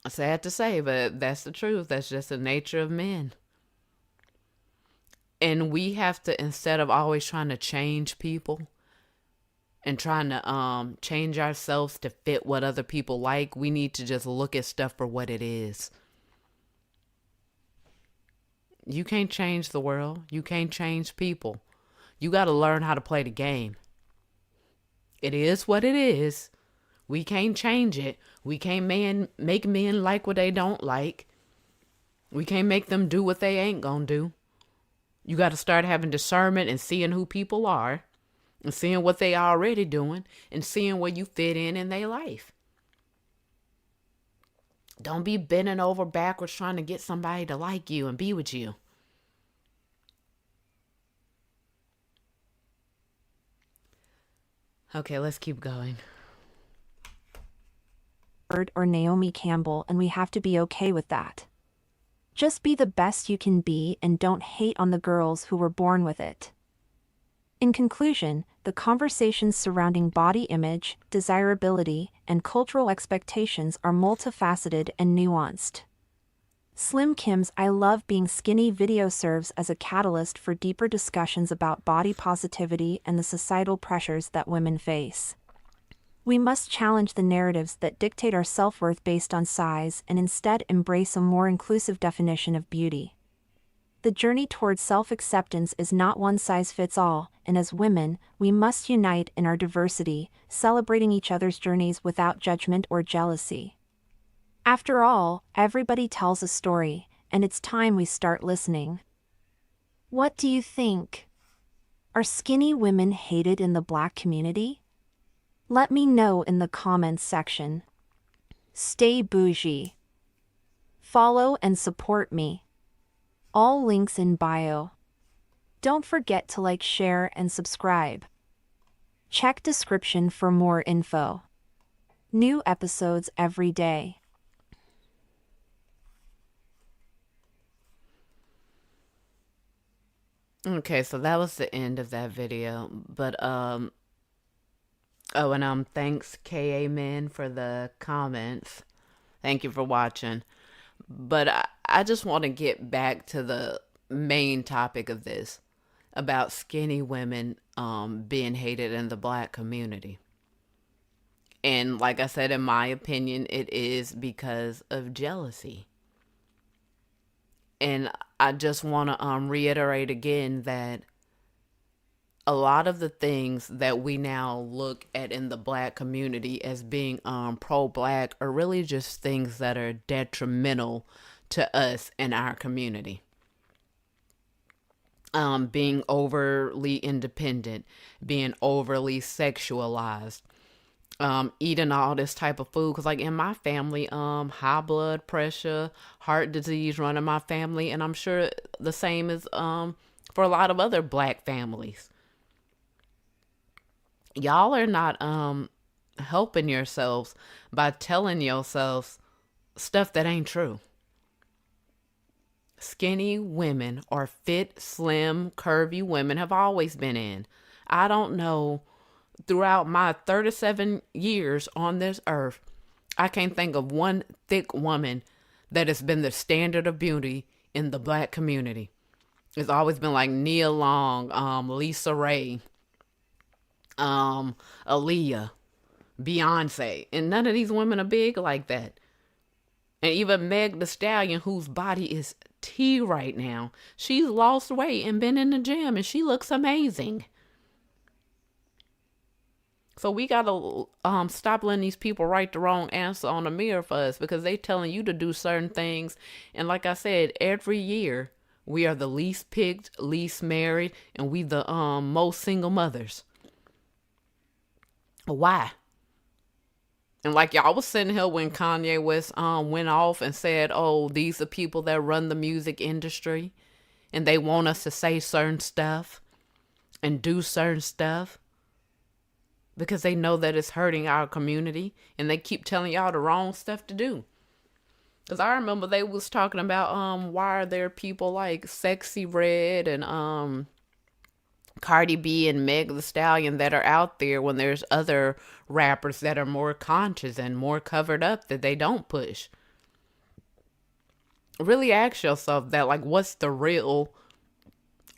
Sad to say, but that's the truth. That's just the nature of men. And we have to, instead of always trying to change people and trying to change ourselves to fit what other people like, we need to just look at stuff for what it is. You can't change the world. You can't change people. You got to learn how to play the game. It is what it is. We can't change it. We can't make men like what they don't like. We can't make them do what they ain't gonna do. You got to start having discernment and seeing who people are and seeing what they already doing and seeing where you fit in their life. Don't be bending over backwards trying to get somebody to like you and be with you. Okay, let's keep going. Or Naomi Campbell, and we have to be okay with that. Just be the best you can be and don't hate on the girls who were born with it. In conclusion, the conversations surrounding body image, desirability, and cultural expectations are multifaceted and nuanced. Slim Kim's I Love Being Skinny video serves as a catalyst for deeper discussions about body positivity and the societal pressures that women face. We must challenge the narratives that dictate our self-worth based on size and instead embrace a more inclusive definition of beauty. The journey towards self-acceptance is not one size fits all, and as women, we must unite in our diversity, celebrating each other's journeys without judgment or jealousy. After all, everybody tells a story, and it's time we start listening. What do you think? Are skinny women hated in the Black community? Let me know in the comments section. Stay bougie. Follow and support me. All links in bio. Don't forget to like, share, and subscribe. Check description for more info. New episodes every day. Okay, so that was the end of that video. But oh, and thanks KA Men for the comments. Thank you for watching. But I just want to get back to the main topic of this about skinny women being hated in the black community. And like I said, in my opinion, it is because of jealousy. And I just want to reiterate again that a lot of the things that we now look at in the black community as being pro-black are really just things that are detrimental to us and our community. Being overly independent, being overly sexualized, eating all this type of food. Because like in my family, high blood pressure, heart disease run in my family, and I'm sure the same is for a lot of other black families. Y'all are not helping yourselves by telling yourselves stuff that ain't true. Skinny women or fit, slim, curvy women have always been in. I don't know, throughout my 37 years on this earth, I can't think of one thick woman that has been the standard of beauty in the black community. It's always been like Nia Long, Lisa Ray, Aaliyah, Beyonce, and none of these women are big like that. And even Meg the Stallion, whose body is tea right now, she's lost weight and been in the gym, and she looks amazing. So we gotta stop letting these people write the wrong answer on the mirror for us, because they telling you to do certain things. And like I said, every year we are the least picked, least married, and we the most single mothers. Why? And like y'all was sitting here when Kanye West went off and said, oh, these are people that run the music industry and they want us to say certain stuff and do certain stuff because they know that it's hurting our community, and they keep telling y'all the wrong stuff to do. Because I remember they was talking about why are there people like Sexy Red and Cardi B and Meg the Stallion that are out there when there's other rappers that are more conscious and more covered up that they don't push. Really ask yourself that, like, what's the real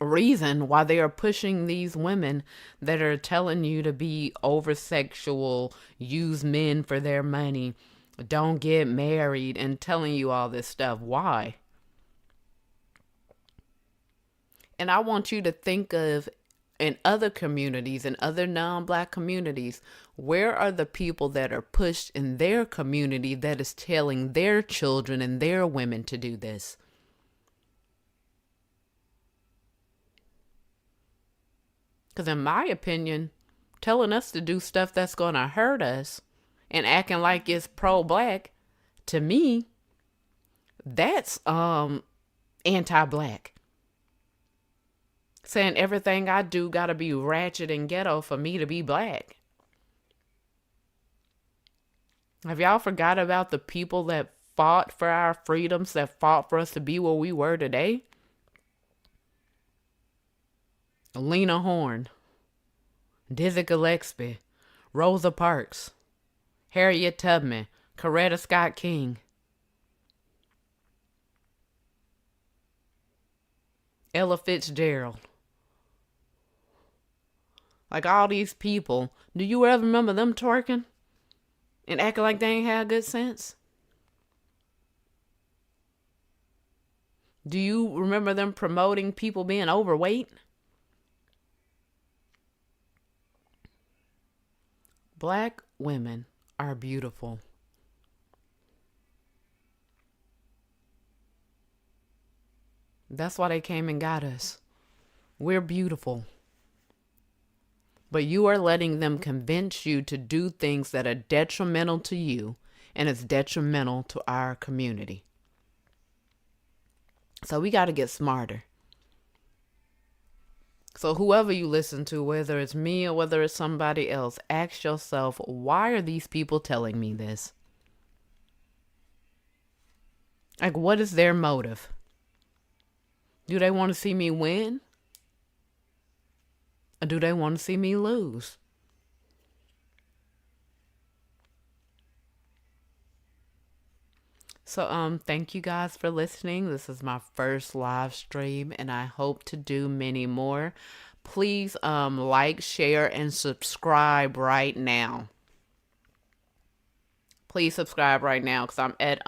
reason why they are pushing these women that are telling you to be over sexual, use men for their money, don't get married, and telling you all this stuff? Why? And I want you to think of, in other communities, in other non-black communities, where are the people that are pushed in their community that is telling their children and their women to do this? Because in my opinion, telling us to do stuff that's going to hurt us and acting like it's pro-black, to me, that's anti-black. Saying everything I do got to be ratchet and ghetto for me to be black. Have y'all forgot about the people that fought for our freedoms, that fought for us to be where we were today? Lena Horne, Dizzy Gillespie, Rosa Parks, Harriet Tubman, Coretta Scott King, Ella Fitzgerald. Like all these people, do you ever remember them twerking and acting like they ain't had good sense? Do you remember them promoting people being overweight? Black women are beautiful. That's why they came and got us. We're beautiful. But you are letting them convince you to do things that are detrimental to you and it's detrimental to our community. So we got to get smarter. So whoever you listen to, whether it's me or whether it's somebody else, ask yourself, why are these people telling me this? Like, what is their motive? Do they want to see me win? Or do they want to see me lose? So thank you guys for listening. This is my first live stream and I hope to do many more. Please like, share, and subscribe right now. Please subscribe right now because I'm at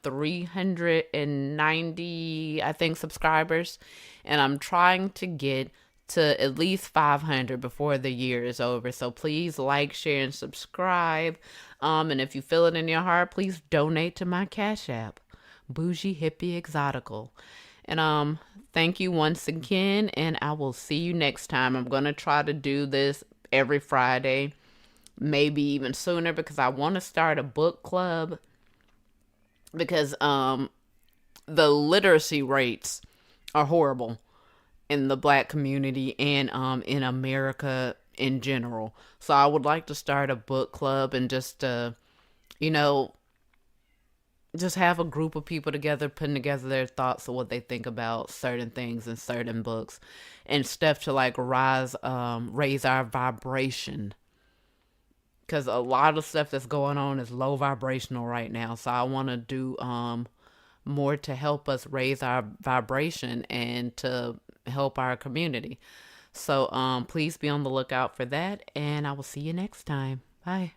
390 I think subscribers, and I'm trying to get to at least 500 before the year is over. So please like, share, and subscribe. And if you feel it in your heart, please donate to my Cash App, Bougie, Hippie, Exotical. And thank you once again, and I will see you next time. I'm gonna try to do this every Friday, maybe even sooner, because I want to start a book club, because the literacy rates are horrible in the Black community and in America in general. So I would like to start a book club and just you know, just have a group of people together putting together their thoughts of what they think about certain things and certain books and stuff to like raise our vibration, because a lot of stuff that's going on is low vibrational right now. So I want to do more to help us raise our vibration and to help our community. So please be on the lookout for that, and I will see you next time. Bye.